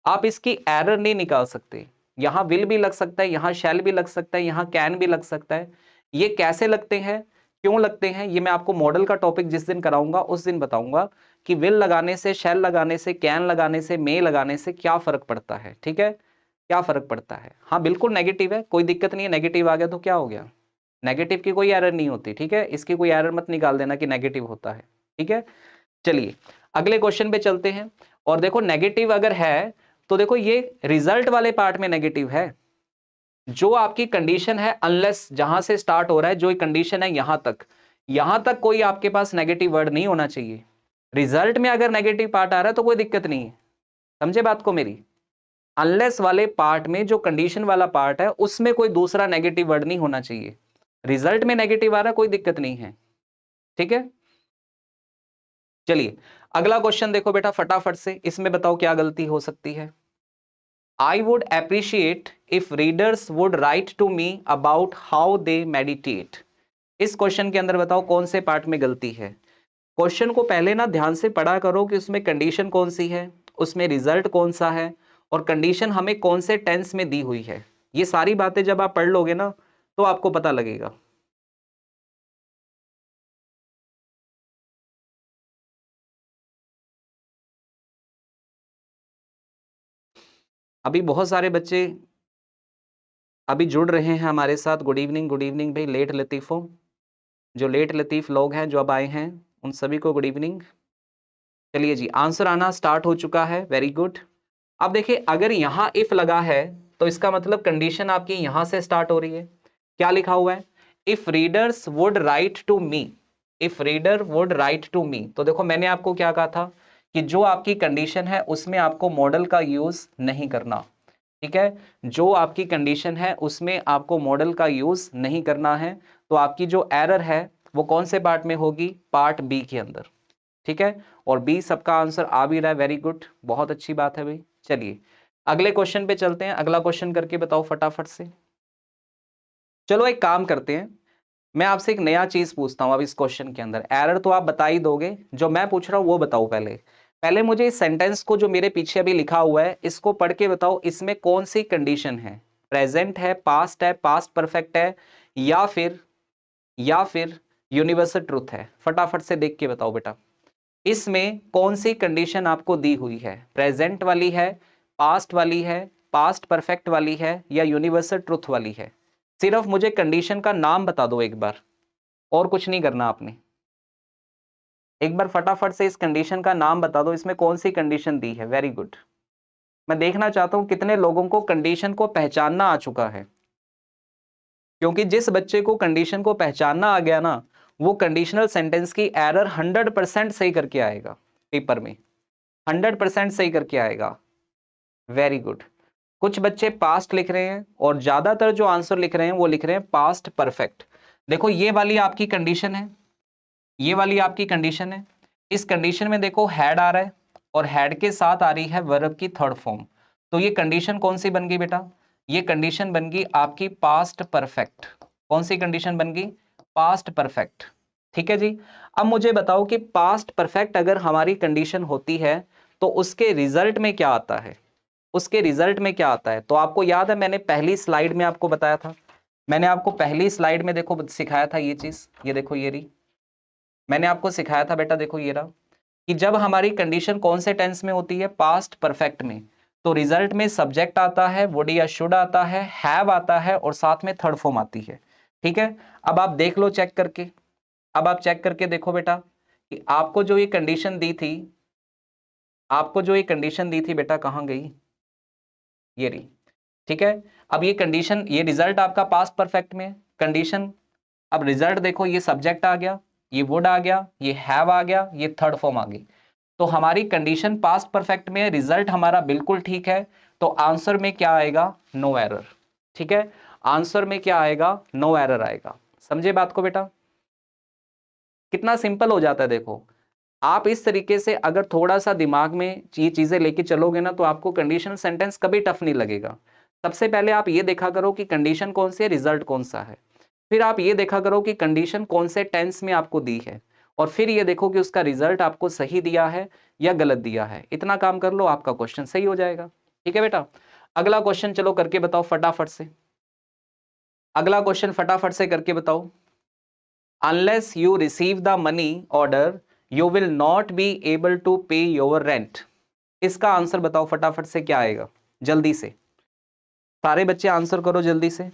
आप इसकी एरर नहीं निकाल सकते। यहां विल भी लग सकता है, यहां शैल भी लग सकता है, यहां कैन भी लग सकता है। ये कैसे लगते हैं, क्यों लगते हैं, ये मैं आपको मॉडल का टॉपिक जिस दिन कराऊंगा उस दिन बताऊंगा कि विल लगाने से, शैल लगाने से, कैन लगाने से, मे लगाने से क्या फर्क पड़ता है, ठीक है, क्या फर्क पड़ता है। हाँ बिल्कुल नेगेटिव है, कोई दिक्कत नहीं है, नेगेटिव आ गया तो क्या हो गया, नेगेटिव की कोई एरर नहीं होती, ठीक है, इसकी कोई एरर मत निकाल देना कि नेगेटिव होता है, ठीक है। चलिए अगले क्वेश्चन पे चलते हैं। और देखो नेगेटिव अगर है तो देखो ये रिजल्ट वाले पार्ट में नेगेटिव है। जो आपकी कंडीशन है अनलेस, जहां से स्टार्ट हो रहा है जो कंडीशन है यहां तक कोई आपके पास नेगेटिव वर्ड नहीं होना चाहिए। रिजल्ट में अगर नेगेटिव पार्ट आ रहा है तो कोई दिक्कत नहीं है, समझे बात को मेरी। अनलेस वाले पार्ट में जो कंडीशन वाला पार्ट है उसमें कोई दूसरा नेगेटिव वर्ड नहीं होना चाहिए। रिजल्ट में नेगेटिव आ रहा है कोई दिक्कत नहीं है, ठीक है। चलिए अगला क्वेश्चन देखो बेटा फटाफट से, इसमें बताओ क्या गलती हो सकती है। I would appreciate if readers would write to me about how they meditate। इस क्वेश्चन के अंदर बताओ कौन से पार्ट में गलती है। क्वेश्चन को पहले ना ध्यान से पढ़ा करो कि उसमें कंडीशन कौन सी है, उसमें रिजल्ट कौन सा है, और कंडीशन हमें कौन से टेंस में दी हुई है। ये सारी बातें जब आप पढ़ लोगे ना तो आपको पता लगेगा। अभी बहुत सारे बच्चे अभी जुड़ रहे हैं हमारे साथ। गुड इवनिंग भाई लेट लतीफ़ों, जो लेट लतीफ़ लोग हैं जो अब आए हैं उन सभी को गुड इवनिंग। चलिए जी आंसर आना स्टार्ट हो चुका है, वेरी गुड। अब देखिए अगर यहां इफ लगा है तो इसका मतलब कंडीशन आपकी यहां से स्टार्ट हो रही है। क्या लिखा हुआ है? If readers would write to me, if reader would write to me. तो देखो मैंने आपको क्या कहा था कि जो आपकी कंडीशन है उसमें आपको मॉडल का यूज नहीं करना, ठीक है। जो आपकी कंडीशन है उसमें आपको मॉडल का यूज नहीं करना है। तो आपकी जो एरर है वो कौन से पार्ट में होगी? पार्ट बी के अंदर, ठीक है। और बी सबका आंसर आ भी रहा है, वेरी गुड, बहुत अच्छी बात है भाई। चलिए अगले क्वेश्चन पे चलते हैं, अगला क्वेश्चन करके बताओ फटाफट से। चलो एक काम करते हैं, मैं आपसे एक नया चीज पूछता हूं अब इस क्वेश्चन के अंदर। एरर तो आप बता ही दोगे, जो मैं पूछ रहा हूं वो बताओ पहले। पहले मुझे इस सेंटेंस को जो मेरे पीछे अभी लिखा हुआ है इसको पढ़ के बताओ, इसमें कौन सी कंडीशन है? प्रेजेंट है, पास्ट परफेक्ट है, या फिर यूनिवर्सल ट्रूथ है? फटाफट से देख के बताओ बेटा, इसमें कौन सी कंडीशन आपको दी हुई है? प्रेजेंट वाली है, पास्ट वाली है, पास्ट परफेक्ट वाली है, या यूनिवर्सल ट्रुथ वाली है? सिर्फ मुझे कंडीशन का नाम बता दो एक बार, और कुछ नहीं करना आपने। एक बार फटाफट से इस कंडीशन का नाम बता दो, इसमें कौन सी कंडीशन दी है। Very good. मैं देखना चाहता हूं कितने लोगों को कंडीशन को पहचानना आ चुका है, क्योंकि जिस बच्चे को कंडीशन को पहचानना आ गया ना वो कंडीशनल सेंटेंस की एरर 100% सही करके आएगा पेपर में, 100% सही करके आएगा। Very good. कुछ बच्चे पास्ट लिख रहे हैं और ज्यादातर जो आंसर लिख रहे हैं वो लिख रहे हैं पास्ट परफेक्ट। देखो ये वाली आपकी कंडीशन है, ये वाली आपकी कंडीशन है। इस कंडीशन में देखो हैड आ रहा है और हैड के साथ आ रही है वर्ब की थर्ड फॉर्म। तो ये कंडीशन कौन सी बन गई बेटा? ये कंडीशन बन गई आपकी पास्ट परफेक्ट। कौन सी कंडीशन बन गई? पास्ट परफेक्ट, ठीक है जी। अब मुझे बताओ कि पास्ट परफेक्ट अगर हमारी कंडीशन होती है तो उसके रिजल्ट में क्या आता है, उसके रिजल्ट में क्या आता है। तो आपको याद है मैंने पहली स्लाइड में आपको बताया था, मैंने आपको पहली स्लाइड में देखो सिखाया था ये चीज, ये देखो ये रही, मैंने आपको सिखाया था बेटा, देखो ये रहा कि जब हमारी कंडीशन कौन से टेंस में होती है, पास्ट परफेक्ट में, तो रिजल्ट में सब्जेक्ट आता है, वुड या शुड आता है, हैव आता है और साथ में थर्ड फॉर्म आती है। ठीक है, अब आप देख लो चेक करके, अब आप चेक करके देखो बेटा कि आपको जो ये कंडीशन दी थी, आपको जो ये कंडीशन दी थी बेटा कहां गई, ये रही। ठीक है, अब ये कंडीशन, ये रिजल्ट आपका पास्ट परफेक्ट में कंडीशन, अब रिजल्ट देखो ये सब्जेक्ट आ गया, ये वुड आ गया, ये हैव आ गया, ये थर्ड फॉर्म आ गई। तो हमारी कंडीशन पास्ट परफेक्ट में, रिजल्ट हमारा बिल्कुल ठीक है, तो आंसर में क्या आएगा, नो एरर। ठीक है, आंसर में क्या आएगा, नो एरर आएगा। समझे बात को बेटा, कितना सिंपल हो जाता है। देखो आप इस तरीके से अगर थोड़ा सा दिमाग में ये चीजें लेके चलोगे ना, तो आपको कंडीशनल सेंटेंस कभी टफ नहीं लगेगा। सबसे पहले आप ये देखा करो कि कंडीशन कौन सी है, रिजल्ट कौन सा है, फिर आप ये देखा करो कि कंडीशन कौन से टेंस में आपको दी है, और फिर ये देखो कि उसका रिजल्ट आपको सही दिया है या गलत दिया है। इतना काम कर लो, आपका क्वेश्चन सही हो जाएगा। ठीक है बेटा, अगला क्वेश्चन चलो करके बताओ फटाफट से, अगला क्वेश्चन फटाफट से करके बताओ। Unless you receive the money order, you will not be able to pay your rent. इसका आंसर बताओ फटाफट से क्या आएगा, जल्दी से सारे बच्चे आंसर करो जल्दी से।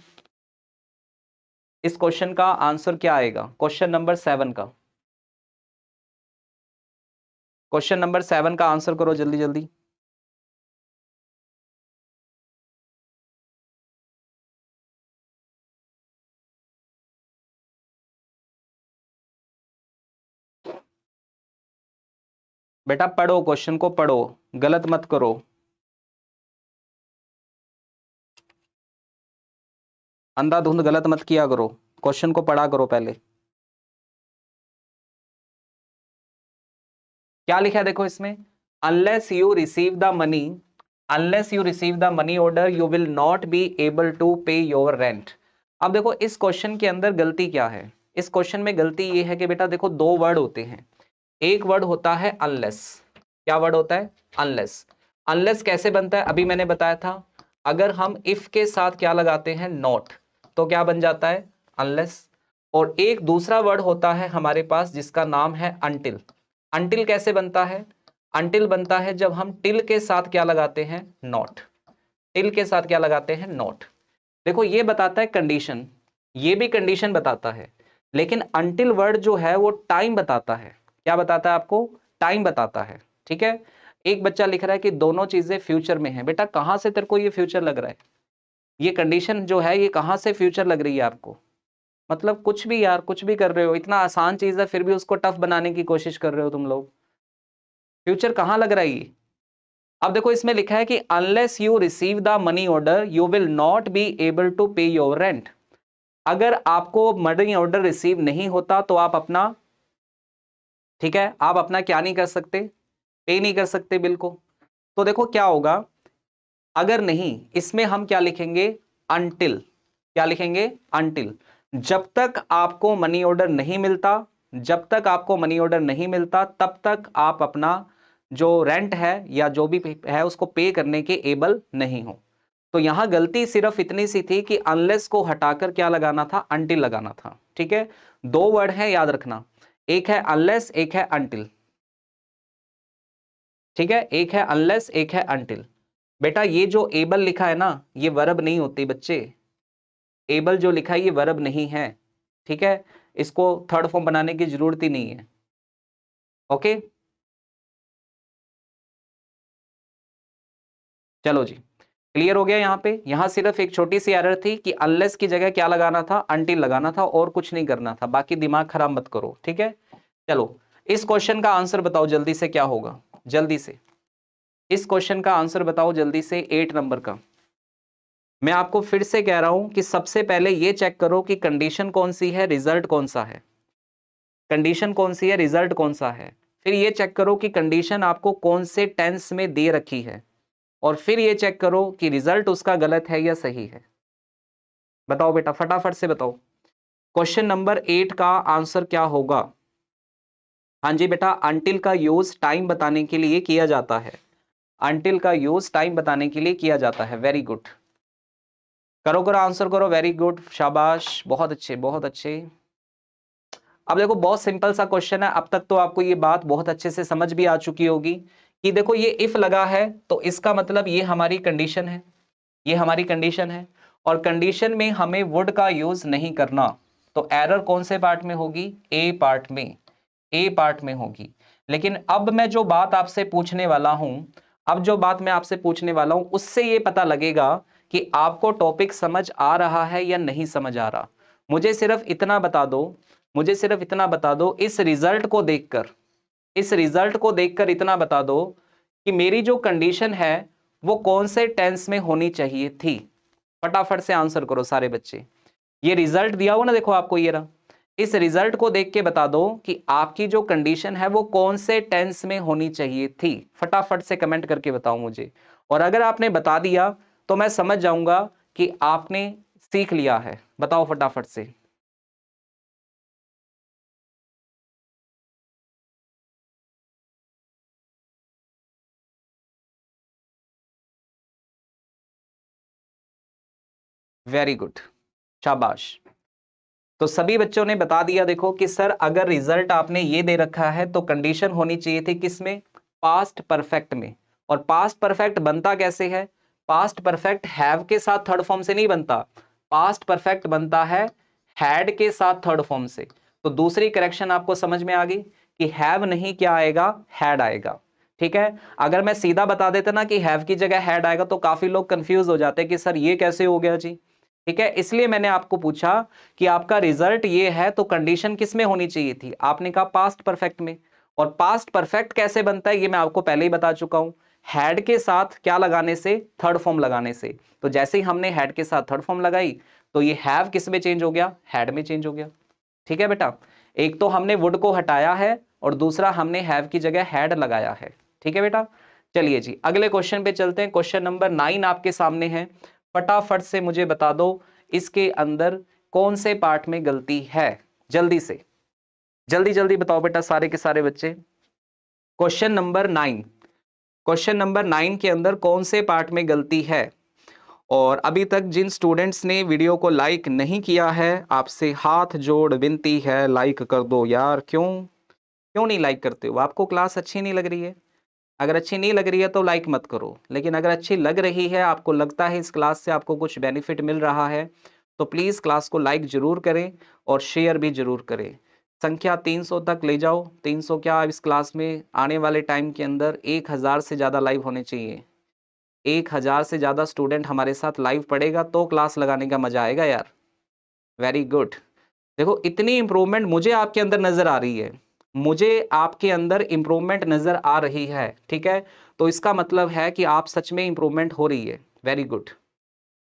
इस क्वेश्चन का आंसर क्या आएगा, क्वेश्चन नंबर 7 का, क्वेश्चन नंबर 7 का आंसर करो जल्दी जल्दी। बेटा पढ़ो, क्वेश्चन को पढ़ो, गलत मत करो। अंधाधुंध गलत मत किया करो, क्वेश्चन को पढ़ा करो पहले। क्या लिखा है देखो इसमें, unless you receive the money, unless you receive the money order you will not be able to pay your rent. अब देखो इस क्वेश्चन के अंदर गलती क्या है, इस क्वेश्चन में गलती ये है कि बेटा देखो दो वर्ड होते हैं, एक वर्ड होता है अनलेस, क्या वर्ड होता है, अनलेस। अनलेस कैसे बनता है, अभी मैंने बताया था, अगर हम इफ के साथ क्या लगाते हैं, नॉट, तो क्या बन जाता है, अनलेस। और एक दूसरा वर्ड होता है हमारे पास जिसका नाम है अनटिल। अनटिल कैसे बनता है, अनटिल बनता है जब हम टिल के साथ क्या लगाते हैं, नॉट, टिल के साथ क्या लगाते हैं, नॉट। देखो ये बताता है कंडीशन, ये भी कंडीशन बताता है, लेकिन अनटिल वर्ड जो है वो टाइम बताता है। क्या बताता है आपको, टाइम बताता है। ठीक है, एक बच्चा लिख रहा है कि दोनों चीजें फ्यूचर में है। बेटा कहां से तेरे को ये फ्यूचर लग रहा है, ये कंडीशन जो है ये कहां से फ्यूचर लग रही है आपको, मतलब कुछ भी यार, कुछ भी कर रहे हो, इतना आसान चीज है फिर भी उसको टफ बनाने की कोशिश कर रहे हो तुम लोग। फ्यूचर कहां लग रहा है ये। अब देखो इसमें लिखा है कि unless you receive the money order you will not be able to pay your rent. अगर आपको मनी ऑर्डर रिसीव नहीं होता तो आप अपना, ठीक है, आप अपना क्या नहीं कर सकते, पे नहीं कर सकते बिल को। तो देखो क्या होगा, अगर नहीं, इसमें हम क्या लिखेंगे, अनटिल, क्या लिखेंगे, अनटिल। जब तक आपको मनी ऑर्डर नहीं मिलता, जब तक आपको मनी ऑर्डर नहीं मिलता तब तक आप अपना जो रेंट है या जो भी है उसको पे करने के एबल नहीं हो। तो यहां गलती सिर्फ इतनी सी थी कि अनलेस को हटाकर क्या लगाना था, अनटिल लगाना था। ठीक है, दो वर्ड है याद रखना, एक है अनलेस, एक है अनटिल। ठीक है, एक है अनलेस, एक है अनटिल। बेटा ये जो एबल लिखा है ना, ये वर्ब नहीं होती बच्चे, एबल जो लिखा है ये वर्ब नहीं है। ठीक है, इसको थर्ड फॉर्म बनाने की जरूरत ही नहीं है। ओके, चलो जी, क्लियर हो गया। यहाँ पे, यहाँ सिर्फ एक छोटी सी एरर थी कि अनलेस की जगह क्या लगाना था, अनटिल लगाना था, और कुछ नहीं करना था। बाकी दिमाग खराब मत करो, ठीक है। चलो इस क्वेश्चन का आंसर बताओ जल्दी से, क्या होगा, जल्दी से इस क्वेश्चन का आंसर बताओ जल्दी से, 8 नंबर का। मैं आपको फिर से कह रहा हूं कि सबसे पहले ये चेक करो कि कंडीशन कौन सी है, रिजल्ट कौन सा है, कंडीशन कौन सी है, रिजल्ट कौन सा है। फिर ये चेक करो कि कंडीशन आपको कौन से टेंस में दे रखी है, और फिर ये चेक करो कि रिजल्ट उसका गलत है या सही है। बताओ बेटा फटाफट से बताओ। क्वेश्चन नंबर 8 का आंसर क्या होगा? हाँ जी बेटा, अंटिल का यूज टाइम बताने के लिए किया जाता है। अंटिल का यूज टाइम बताने के लिए किया जाता है। वेरी गुड, करो करो आंसर करो। वेरी गुड, शाबाश, बहुत अच्छे बहुत अच्छे। अब देखो बहुत सिंपल सा क्वेश्चन है। अब तक तो आपको ये बात बहुत अच्छे से समझ भी आ चुकी होगी कि देखो ये इफ लगा है तो इसका मतलब ये हमारी कंडीशन है, ये हमारी कंडीशन है, और कंडीशन में हमें वुड का यूज नहीं करना। तो एरर कौन से पार्ट में होगी? ए पार्ट में, ए पार्ट में होगी। लेकिन अब मैं जो बात आपसे पूछने वाला हूं, अब जो बात मैं आपसे पूछने वाला हूं उससे ये पता लगेगा कि आपको टॉपिक समझ आ रहा है या नहीं समझ आ रहा। मुझे सिर्फ इतना बता दो, मुझे सिर्फ इतना बता दो, इस रिजल्ट को देखकर, इस रिजल्ट को देखकर इतना बता दो कि मेरी जो कंडीशन है वो कौन से टेंस में होनी चाहिए थी। फटाफट से आंसर करो सारे बच्चे। ये रिजल्ट दिया हुआ ना, देखो आपको ये रहा। इस रिजल्ट को देख के बता दो कि आपकी जो कंडीशन है वो कौन से टेंस में होनी चाहिए थी। फटाफट से कमेंट करके बताओ मुझे। और अगर आपने बता दिया तो मैं समझ जाऊंगा कि आपने सीख लिया है। बताओ फटाफट से। वेरी गुड, शाबाश। तो सभी बच्चों ने बता दिया देखो कि सर अगर रिजल्ट आपने ये दे रखा है तो कंडीशन होनी चाहिए थी किसमें? पास्ट परफेक्ट में। और पास्ट परफेक्ट बनता कैसे है? पास्ट परफेक्ट हैव के साथ थर्ड फॉर्म से नहीं बनता, पास्ट परफेक्ट बनता है हैड के साथ थर्ड फॉर्म से। तो दूसरी करेक्शन आपको समझ में आ गई कि हैव नहीं, क्या आएगा? हैड आएगा। ठीक है, अगर मैं सीधा बता देता ना कि हैव की जगह हैड आएगा तो काफी लोग कंफ्यूज हो जाते हैं कि सर ये कैसे हो गया जी। ठीक है, इसलिए मैंने आपको पूछा कि आपका रिजल्ट ये है तो कंडीशन किस में होनी चाहिए थी? आपने कहा पास्ट परफेक्ट में। और पास्ट परफेक्ट कैसे बनता है ये मैं आपको पहले ही बता चुका हूं, हैड के साथ क्या लगाने से? थर्ड फॉर्म लगाने से। तो जैसे ही हमने हैड के साथ थर्ड फॉर्म लगाई तो ये हैव किस में चेंज हो गया? हैड में चेंज हो गया। ठीक है बेटा, एक तो हमने वुड को हटाया है और दूसरा हमने हैव की जगह हैड लगाया है। ठीक है बेटा, चलिए जी अगले क्वेश्चन पे चलते हैं। क्वेश्चन नंबर 9 आपके सामने है। फटाफट से मुझे बता दो इसके अंदर कौन से पार्ट में गलती है? जल्दी से, जल्दी जल्दी बताओ बेटा सारे के सारे बच्चे। क्वेश्चन नंबर 9, क्वेश्चन नंबर 9 के अंदर कौन से पार्ट में गलती है? और अभी तक जिन स्टूडेंट्स ने वीडियो को लाइक नहीं किया है आपसे हाथ जोड़ विनती है, लाइक कर दो यार। क्यों क्यों नहीं लाइक करते हो? आपको क्लास अच्छी नहीं लग रही है? अगर अच्छी नहीं लग रही है तो लाइक मत करो, लेकिन अगर अच्छी लग रही है, आपको लगता है इस क्लास से आपको कुछ बेनिफिट मिल रहा है, तो प्लीज़ क्लास को लाइक जरूर करें और शेयर भी जरूर करें। संख्या 300 तक ले जाओ। 300 क्या, इस क्लास में आने वाले टाइम के अंदर 1000 से ज़्यादा लाइव होने चाहिए। 1000 से ज़्यादा स्टूडेंट हमारे साथ लाइव पढ़ेगा तो क्लास लगाने का मजा आएगा यार। Very good. देखो इतनी इंप्रूवमेंट मुझे आपके अंदर नजर आ रही है, मुझे आपके अंदर इंप्रूवमेंट नजर आ रही है। ठीक है, तो इसका मतलब है कि आप सच में इंप्रूवमेंट हो रही है। वेरी गुड,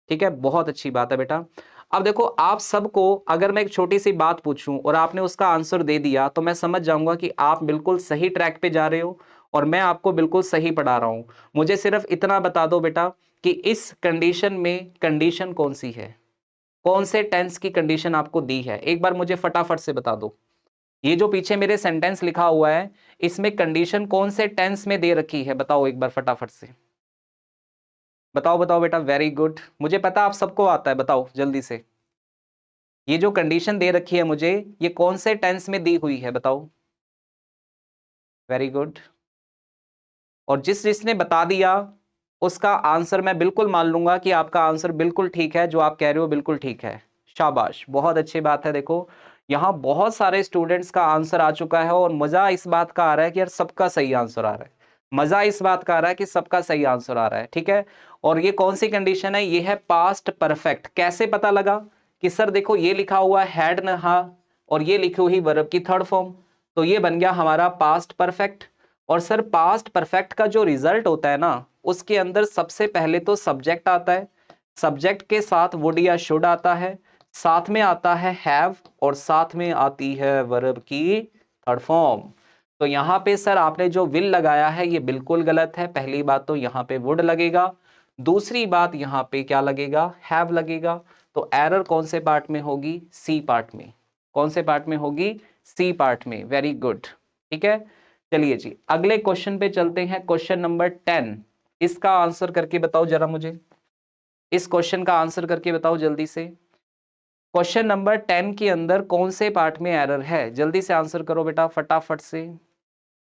ठीक है, बहुत अच्छी बात है बेटा। अब देखो आप सबको अगर मैं एक छोटी सी बात पूछूं और आपने उसका आंसर दे दिया तो मैं समझ जाऊंगा कि आप बिल्कुल सही ट्रैक पे जा रहे हो और मैं आपको बिल्कुल सही पढ़ा रहा हूं। मुझे सिर्फ इतना बता दो बेटा कि इस कंडीशन में कंडीशन कौन सी है? कौन से टेंस की कंडीशन आपको दी है? एक बार मुझे फटाफट से बता दो। ये जो पीछे मेरे सेंटेंस लिखा हुआ है इसमें कंडीशन कौन से टेंस में दे रखी है? बताओ एक बार फटाफट से, बताओ बताओ बेटा। वेरी गुड, मुझे पता आप सबको आता है, बताओ जल्दी से। ये जो कंडीशन दे रखी है मुझे, ये कौन से टेंस में दी हुई है? बताओ। Very good. और जिस जिसने बता दिया उसका आंसर मैं बिल्कुल मान लूंगा कि आपका आंसर बिल्कुल ठीक है, जो आप कह रहे हो बिल्कुल ठीक है। शाबाश, बहुत अच्छी बात है। देखो यहाँ बहुत सारे स्टूडेंट्स का आंसर आ चुका है और मजा इस बात का आ रहा है कि यार सबका सही आंसर आ रहा है। मजा इस बात का आ रहा है कि सबका सही आंसर आ रहा है। ठीक है, और ये कौन सी कंडीशन है? ये है पास्ट परफेक्ट। कैसे पता लगा? कि सर देखो ये लिखा हुआ हैड नहा और ये लिखी हुई वर्ब की थर्ड फॉर्म, तो ये बन गया हमारा पास्ट परफेक्ट। और सर पास्ट परफेक्ट का जो रिजल्ट होता है ना, उसके अंदर सबसे पहले तो सब्जेक्ट आता है, सब्जेक्ट के साथ वुड या शुड आता है, साथ में आता है हैव और साथ में आती है वर्ब की थर्ड फॉर्म। तो यहाँ पे सर आपने जो विल लगाया है ये बिल्कुल गलत है। पहली बात तो यहाँ पे वुड लगेगा, दूसरी बात यहाँ पे क्या लगेगा? हैव लगेगा। तो एरर कौन से पार्ट में होगी? सी पार्ट में। कौन से पार्ट में होगी? सी पार्ट में। वेरी गुड, ठीक है। चलिए जी अगले क्वेश्चन पे चलते हैं। क्वेश्चन नंबर 10, इसका आंसर करके बताओ जरा मुझे, इस क्वेश्चन का आंसर करके बताओ जल्दी से। क्वेश्चन नंबर 10 के अंदर कौन से पार्ट में एरर है? जल्दी से आंसर करो बेटा, फटाफट से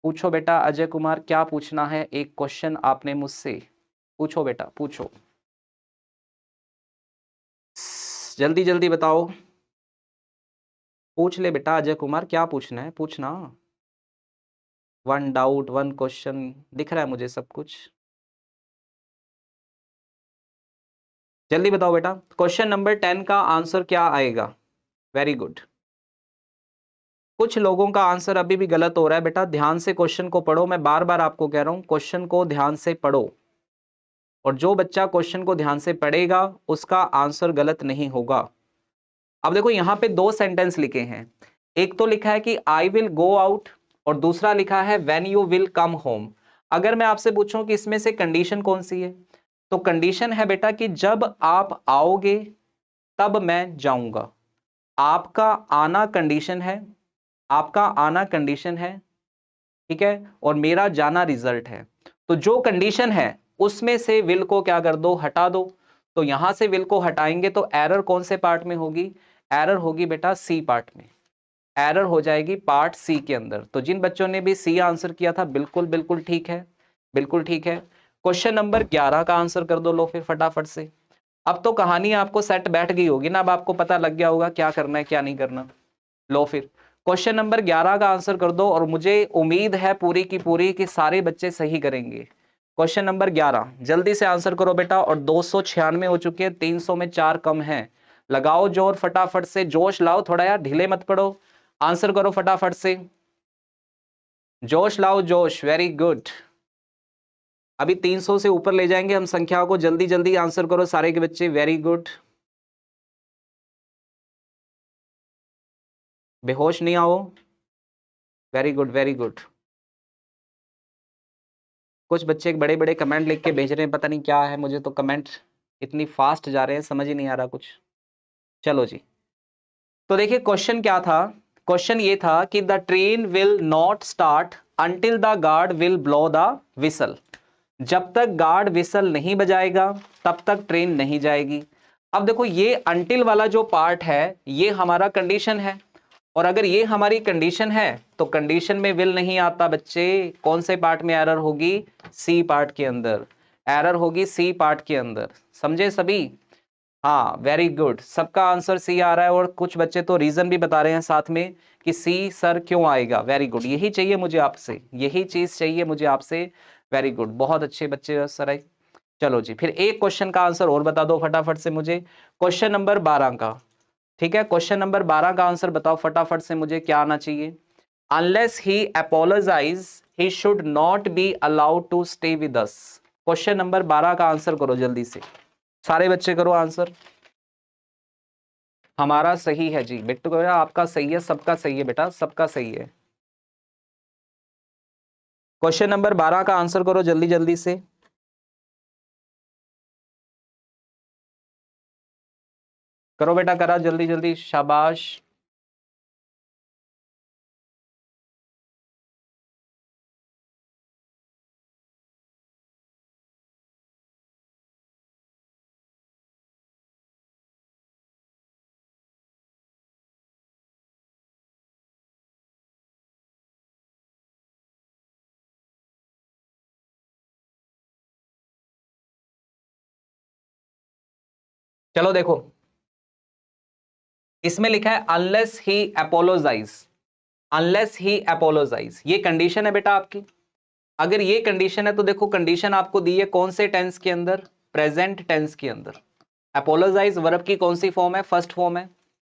पूछो बेटा। अजय कुमार क्या पूछना है? एक क्वेश्चन आपने मुझसे पूछो बेटा, पूछो जल्दी जल्दी बताओ। पूछ ले बेटा अजय कुमार, क्या पूछना है पूछना। वन डाउट, वन क्वेश्चन, दिख रहा है मुझे सब कुछ। जल्दी बताओ बेटा, क्वेश्चन नंबर 10 का आंसर क्या आएगा? Very good. कुछ लोगों का आंसर अभी भी गलत हो रहा है बेटा, ध्यान से क्वेश्चन को पढ़ो। मैं बार बार आपको कह रहा हूं क्वेश्चन को ध्यान से पढ़ो, और जो बच्चा क्वेश्चन को ध्यान से पढ़ेगा उसका आंसर गलत नहीं होगा। अब देखो यहां पे दो सेंटेंस लिखे हैं, एक तो लिखा है कि आई विल गो आउट, और दूसरा लिखा है when you will come home. अगर मैं आपसे पूछूं कि इसमें से कंडीशन कौन सी है, तो कंडीशन है बेटा कि जब आप आओगे तब मैं जाऊंगा। आपका आना कंडीशन है, आपका आना कंडीशन है, ठीक है, और मेरा जाना रिजल्ट है। तो जो कंडीशन है उसमें से विल को क्या कर दो, हटा दो। तो यहां से विल को हटाएंगे तो एरर कौन से पार्ट में होगी? एरर होगी बेटा सी पार्ट में, एरर हो जाएगी पार्ट सी के अंदर। तो जिन बच्चों ने भी सी आंसर किया था बिल्कुल बिल्कुल ठीक है, बिल्कुल ठीक है। क्वेश्चन नंबर 11 का आंसर कर दो लो फिर फटाफट से। अब तो कहानी आपको सेट बैठ गई होगी ना, अब आपको पता लग गया होगा क्या करना है क्या नहीं करना। लो फिर क्वेश्चन नंबर 11 का आंसर कर दो, और मुझे उम्मीद है पूरी की पूरी कि सारे बच्चे सही करेंगे। क्वेश्चन नंबर 11 जल्दी से आंसर करो बेटा, और 296 हो चुके हैं, 300 में 4 कम है। लगाओ जोर फटाफट से, जोश लाओ थोड़ा यार, ढीले मत पड़ो, आंसर करो फटाफट से, जोश लाओ जोश। वेरी गुड, अभी 300 से ऊपर ले जाएंगे हम संख्या को, जल्दी जल्दी आंसर करो सारे के बच्चे। वेरी गुड, बेहोश नहीं आओ। Very good very good. कुछ बच्चे बड़े बड़े कमेंट लिख के भेज रहे हैं, पता नहीं क्या है, मुझे तो कमेंट इतनी फास्ट जा रहे हैं समझ ही नहीं आ रहा कुछ। चलो जी, तो देखिए क्वेश्चन क्या था। क्वेश्चन ये था कि the train will not start until the guard will blow the whistle. जब तक गार्ड विसल नहीं बजाएगा तब तक ट्रेन नहीं जाएगी। अब देखो ये अंटिल वाला जो पार्ट है ये हमारा कंडीशन है, और अगर ये हमारी कंडीशन है तो कंडीशन में विल नहीं आता बच्चे। कौन से पार्ट में एरर होगी? सी पार्ट के अंदर एरर होगी, सी पार्ट के अंदर। समझे सभी? हाँ वेरी गुड, सबका आंसर सी आ रहा है, और कुछ बच्चे तो रीजन भी बता रहे हैं साथ में कि सी सर क्यों आएगा। वेरी गुड, यही चाहिए मुझे आपसे, यही चीज चाहिए मुझे आपसे। वेरी गुड, बहुत अच्छे बच्चे सर आए। चलो जी, फिर एक क्वेश्चन का आंसर और बता दो फटाफट से मुझे, क्वेश्चन नंबर 12 का। ठीक है, क्वेश्चन नंबर 12 का आंसर बताओ फटाफट से मुझे, क्या आना चाहिए? Unless he apologise he should not be allowed to stay with us. Question number 12 का आंसर करो जल्दी से, सारे बच्चे करो आंसर। हमारा सही है जी बिट्टू बेटा, आपका सही है, सबका सही है बेटा, सबका सही है। क्वेश्चन नंबर 12 का आंसर करो जल्दी जल्दी से। करो बेटा, करा जल्दी जल्दी, शाबाश। चलो देखो, इसमें लिखा है unless he apologise, unless he apologise, ये कंडीशन है बेटा आपकी। अगर ये कंडीशन है तो देखो कंडीशन आपको दी है कौन से टेंस के अंदर? प्रेजेंट टेंस के अंदर। अपोलोजाइज वर्ब की कौन सी फॉर्म है? फर्स्ट फॉर्म है,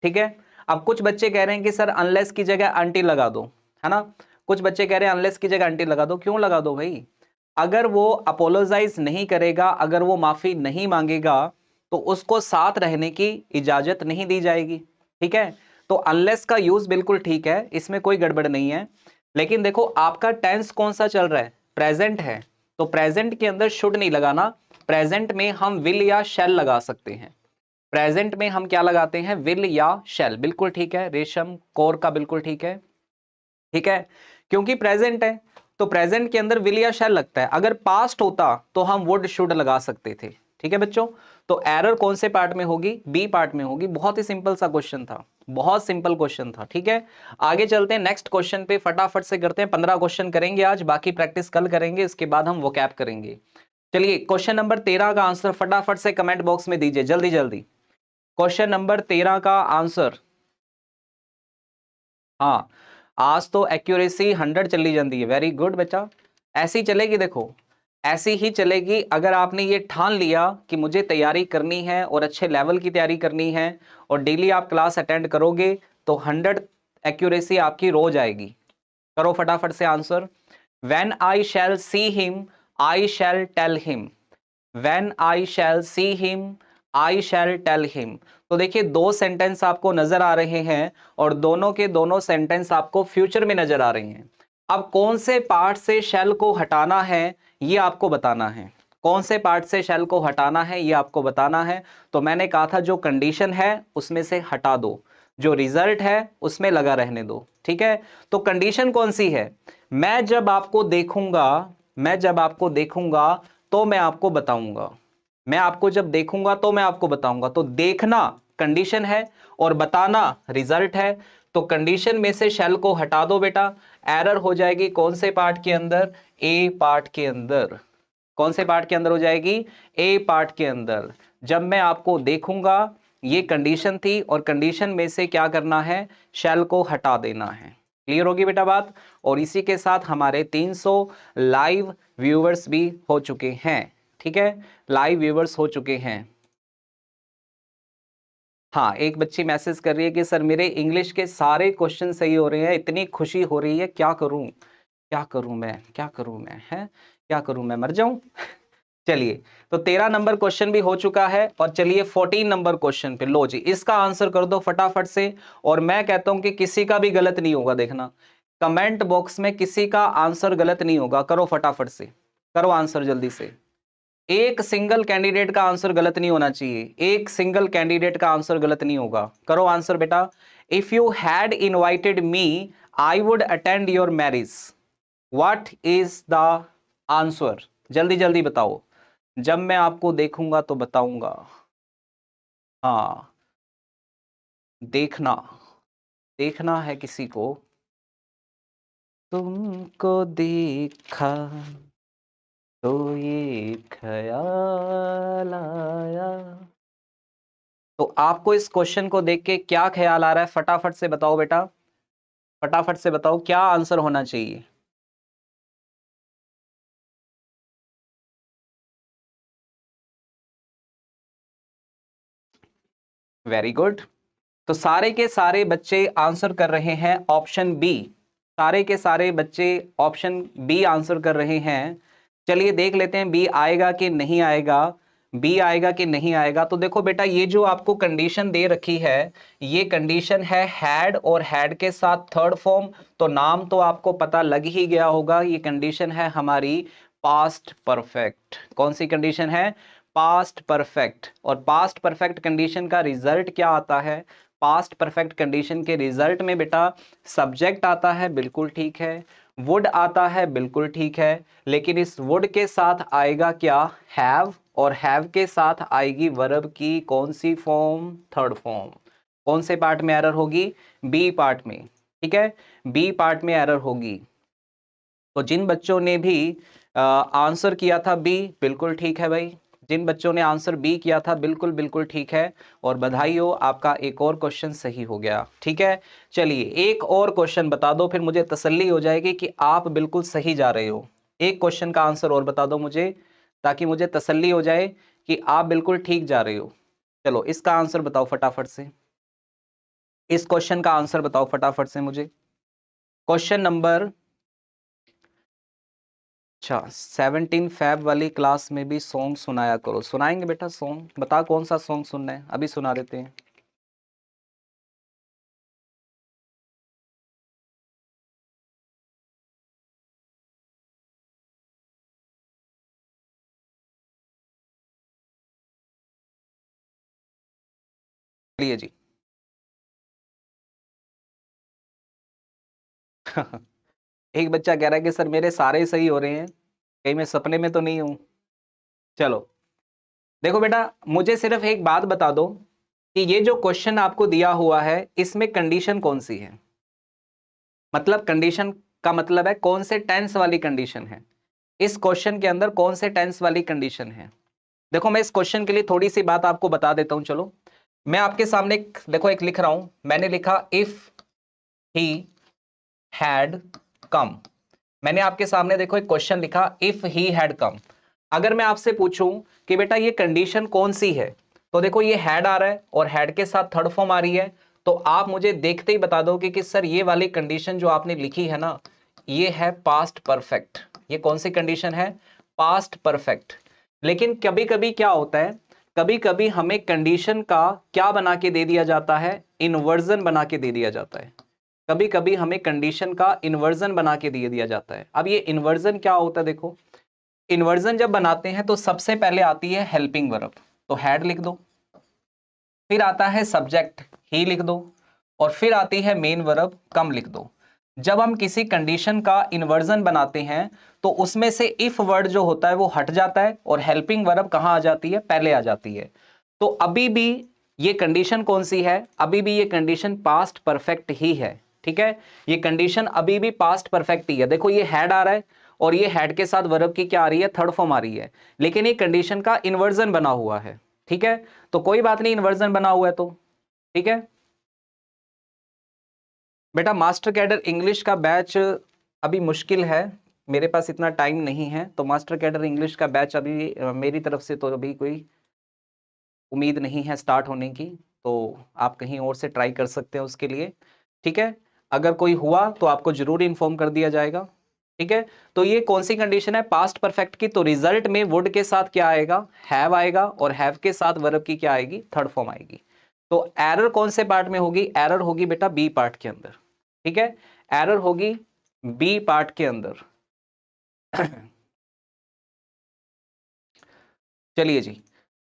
ठीक है। अब कुछ बच्चे कह रहे हैं कि सर अनलेस की जगह अंटिल लगा दो, है ना। कुछ बच्चे कह रहे हैं अनलेस की जगह अंटिल लगा दो। क्यों लगा दो भाई? अगर वो अपोलोजाइज नहीं करेगा, अगर वो माफी नहीं मांगेगा, तो उसको साथ रहने की इजाजत नहीं दी जाएगी, ठीक है। तो अनलेस का यूज बिल्कुल ठीक है, इसमें कोई गड़बड़ नहीं है। लेकिन देखो आपका टेंस कौन सा चल रहा है? प्रेजेंट है, तो प्रेजेंट के अंदर शुड नहीं लगाना, प्रेजेंट में हम विल या शैल लगा सकते हैं। प्रेजेंट में हम क्या लगाते हैं, विल या शैल। बिल्कुल ठीक है रेशम कौर का, बिल्कुल ठीक है। ठीक है, क्योंकि प्रेजेंट है तो प्रेजेंट के अंदर विल या शैल लगता है। अगर पास्ट होता तो हम वुड शुड लगा सकते थे। ठीक है बच्चों, तो एरर कौन से पार्ट में होगी, बी पार्ट में होगी। बहुत ही सिंपल सा क्वेश्चन था, बहुत सिंपल क्वेश्चन था। ठीक है, आगे चलते हैं नेक्स्ट क्वेश्चन पे, फटाफट से करते हैं। 15 क्वेश्चन करेंगे आज, बाकी प्रैक्टिस कल करेंगे, इसके बाद हम वोकैब करेंगे। चलिए क्वेश्चन नंबर 13 का आंसर फटाफट से कमेंट बॉक्स में दीजिए, जल्दी जल्दी। क्वेश्चन नंबर 13 का आंसर। हाँ, आज तो एक्यूरेसी 100 चली जाती है। वेरी गुड बेटा, ऐसी चलेगी। देखो ऐसी ही चलेगी। अगर आपने ये ठान लिया कि मुझे तैयारी करनी है और अच्छे लेवल की तैयारी करनी है और डेली आप क्लास अटेंड करोगे तो 100 एक्यूरेसी आपकी रोज आएगी। करो फटाफट से answer. When I shall see him I shall tell him. When I shall see him I shall tell him. तो देखिए दो सेंटेंस आपको नजर आ रहे हैं और दोनों के दोनों सेंटेंस आपको फ्यूचर में नजर आ रहे हैं। अब कौन से पार्ट से शैल को हटाना है ये आपको बताना है। कौन से पार्ट से शैल को हटाना है ये आपको बताना है। तो मैंने कहा था जो कंडीशन है उसमें से हटा दो, जो रिजल्ट है उसमें लगा रहने दो। ठीक है, तो कंडीशन कौन सी है, मैं जब आपको देखूंगा, मैं जब आपको देखूंगा तो मैं आपको बताऊंगा। मैं आपको जब देखूंगा तो मैं आपको बताऊंगा। तो देखना कंडीशन है और बताना रिजल्ट है। तो कंडीशन में से शैल को हटा दो बेटा। एरर हो जाएगी कौन से पार्ट के अंदर, ए पार्ट के अंदर। कौन से पार्ट के अंदर हो जाएगी, ए पार्ट के अंदर। जब मैं आपको देखूंगा, ये कंडीशन थी और कंडीशन में से क्या करना है, शैल को हटा देना है। क्लियर होगी बेटा बात। और इसी के साथ हमारे 300 लाइव व्यूअर्स भी हो चुके हैं। ठीक है, लाइव व्यूअर्स हो चुके हैं। हाँ, एक बच्ची मैसेज कर रही है कि सर मेरे इंग्लिश के सारे क्वेश्चन सही हो रहे हैं, इतनी खुशी हो रही है, क्या करूं, क्या करूं मैं, क्या करूं मैं, है क्या करूं मैं, मर जाऊं। चलिए, तो 13 नंबर क्वेश्चन भी हो चुका है और चलिए 14 नंबर क्वेश्चन पे लो जी, इसका आंसर कर दो फटाफट से। और मैं कहता हूं कि किसी का भी गलत नहीं होगा, देखना कमेंट बॉक्स में किसी का आंसर गलत नहीं होगा। करो फटाफट से, करो आंसर जल्दी से। एक सिंगल कैंडिडेट का आंसर गलत नहीं होना चाहिए, एक सिंगल कैंडिडेट का आंसर गलत नहीं होगा। करो आंसर बेटा। If you had invited me I would attend your marriage, what is the answer, जल्दी जल्दी बताओ। जब मैं आपको देखूंगा तो बताऊंगा। हाँ, देखना, देखना है किसी को, तुमको देखा तो ये ख्याल आया। तो आपको इस क्वेश्चन को देख के क्या ख्याल आ रहा है, फटाफट से बताओ बेटा, फटाफट से बताओ क्या आंसर होना चाहिए। Very good. तो सारे के सारे बच्चे आंसर कर रहे हैं ऑप्शन बी। सारे के सारे बच्चे ऑप्शन बी आंसर कर रहे हैं। चलिए देख लेते हैं बी आएगा कि नहीं आएगा, बी आएगा कि नहीं आएगा। तो देखो बेटा ये जो आपको कंडीशन दे रखी है, ये कंडीशन है हैड और हैड के साथ थर्ड फॉर्म। तो नाम तो आपको पता लग ही गया होगा, ये कंडीशन है हमारी पास्ट परफेक्ट। कौन सी कंडीशन है, पास्ट परफेक्ट। और पास्ट परफेक्ट कंडीशन का रिजल्ट क्या आता है, पास्ट परफेक्ट कंडीशन के रिजल्ट में बेटा सब्जेक्ट आता है, बिल्कुल ठीक है, वुड आता है, बिल्कुल ठीक है, लेकिन इस वुड के साथ आएगा क्या, हैव। और हैव के साथ आएगी वर्ब की कौन सी फॉर्म, थर्ड फॉर्म। कौन से पार्ट में एरर होगी, बी पार्ट में। ठीक है, बी पार्ट में एरर होगी। तो जिन बच्चों ने भी आंसर किया था बी, बिल्कुल ठीक है भाई। जिन बच्चों ने आंसर बी किया था बिल्कुल बिल्कुल ठीक है। और बधाई हो, आपका एक और क्वेश्चन सही हो गया। ठीक है, चलिए एक और क्वेश्चन बता दो, फिर मुझे तसल्ली हो जाएगी कि आप बिल्कुल सही जा रहे हो। एक क्वेश्चन का आंसर और बता दो मुझे, ताकि मुझे तसल्ली हो जाए कि आप बिल्कुल ठीक जा रहे हो। चलो इसका आंसर बताओ फटाफट से, इस क्वेश्चन का आंसर बताओ फटाफट से मुझे। क्वेश्चन नंबर, अच्छा 17 फैब वाली क्लास में भी सॉन्ग सुनाया करो। सुनाएंगे बेटा सॉन्ग, बता कौन सा सॉन्ग सुनना है, अभी सुना देते हैं। लिए जी। एक बच्चा कह रहा है कि सर मेरे सारे सही हो रहे हैं, कहीं मैं सपने में तो नहीं हूं। चलो देखो बेटा, मुझे सिर्फ एक बात बता दो कि ये जो क्वेश्चन आपको दिया हुआ है इसमें कंडीशन कौन सी है। मतलब कंडीशन का मतलब है कौन से टेंस वाली कंडीशन है, इस क्वेश्चन के अंदर कौन से टेंस वाली कंडीशन है। देखो मैं इस क्वेश्चन के लिए थोड़ी सी बात आपको बता देता हूं। चलो मैं आपके सामने देखो एक लिख रहा हूं, मैंने लिखा इफ ही हैड कम। मैंने आपके सामने देखो एक क्वेश्चन लिखा इफ ही हैड कम। अगर मैं आपसे पूछूं कि बेटा ये कंडीशन कौन सी है, तो देखो ये हैड आ रहा है और हैड के साथ थर्ड फॉर्म आ रही है, तो आप मुझे देखते ही बता दोगे कि सर ये वाली कंडीशन जो आपने लिखी है ना, ये है पास्ट परफेक्ट। ये कौन सी कंडीशन है? Past perfect. लेकिन कभी कभी क्या होता है, कभी कभी हमें कंडीशन का क्या बना के दे दिया जाता है? इन्वर्जन बना के दे दिया जाता है। कभी कभी हमें कंडीशन का इन्वर्जन बना के दे दिया जाता है। अब ये इन्वर्जन क्या होता है? देखो इन्वर्जन जब बनाते हैं तो सबसे पहले आती है हेल्पिंग वर्ब, तो हैड लिख दो, फिर आता है सब्जेक्ट ही लिख दो, और फिर आती है मेन वर्ब कम लिख दो। जब हम किसी कंडीशन का इन्वर्जन बनाते हैं तो उसमें से इफ वर्ड जो होता है वो हट जाता है और हेल्पिंग वर्ब कहां आ जाती है? पहले आ जाती है। तो अभी भी ये कंडीशन कौन सी है? अभी भी ये कंडीशन पास्ट परफेक्ट ही है। ठीक है, ये कंडीशन अभी भी पास्ट परफेक्ट ही है। देखो ये हैड आ रहा है और ये हैड के साथ वर्ब की क्या आ रही है? थर्ड फॉर्म आ रही है, लेकिन ये कंडीशन का इन्वर्जन बना हुआ है। ठीक है, तो कोई बात नहीं, इन्वर्जन बना हुआ है तो ठीक है। बेटा मास्टर कैडर इंग्लिश का बैच अभी मुश्किल है, मेरे पास इतना टाइम नहीं है, तो मास्टर कैडर इंग्लिश का बैच अभी मेरी तरफ से तो अभी कोई उम्मीद नहीं है स्टार्ट होने की, तो आप कहीं और से ट्राई कर सकते हैं उसके लिए। ठीक है, अगर कोई हुआ तो आपको जरूर इन्फॉर्म कर दिया जाएगा। ठीक है, तो ये कौन सी कंडीशन है? पास्ट परफेक्ट की। तो रिजल्ट में वुड के साथ क्या आएगा? हैव आएगा, और हैव के साथ वर्ब की क्या आएगी? थर्ड फॉर्म आएगी। तो एरर कौन से पार्ट में होगी? एरर होगी बेटा बी पार्ट के अंदर। ठीक है, एरर होगी बी पार्ट के अंदर। चलिए जी,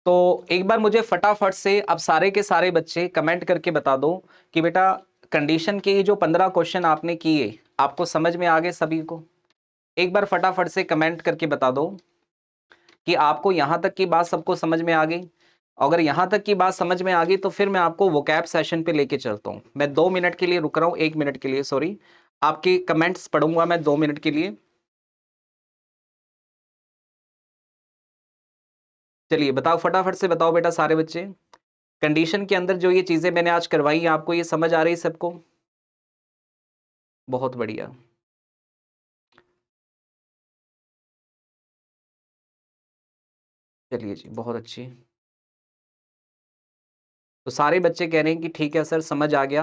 तो एक बार मुझे फटाफट से अब सारे के सारे बच्चे कमेंट करके बता दो कि बेटा कंडीशन के जो 15 क्वेश्चन आपने किए आपको समझ में आ गए सभी को। एक बार फटाफट से कमेंट करके बता दो कि आपको यहां तक की बात सबको समझ में आ गई। अगर यहां तक की बात समझ में आ गई तो फिर मैं आपको वोकैब सेशन पे लेके चलता हूं। मैं 2 मिनट के लिए रुक रहा हूं, 1 मिनट के लिए सॉरी, आपके कमेंट्स पढ़ूंगा मैं 2 मिनट के लिए। चलिए बताओ, फटाफट से बताओ बेटा सारे बच्चे, कंडीशन के अंदर जो ये चीजें मैंने आज करवाई हैं आपको ये समझ आ रही है सबको? बहुत बढ़िया। चलिए जी, बहुत अच्छी। तो सारे बच्चे कह रहे हैं कि ठीक है सर समझ आ गया।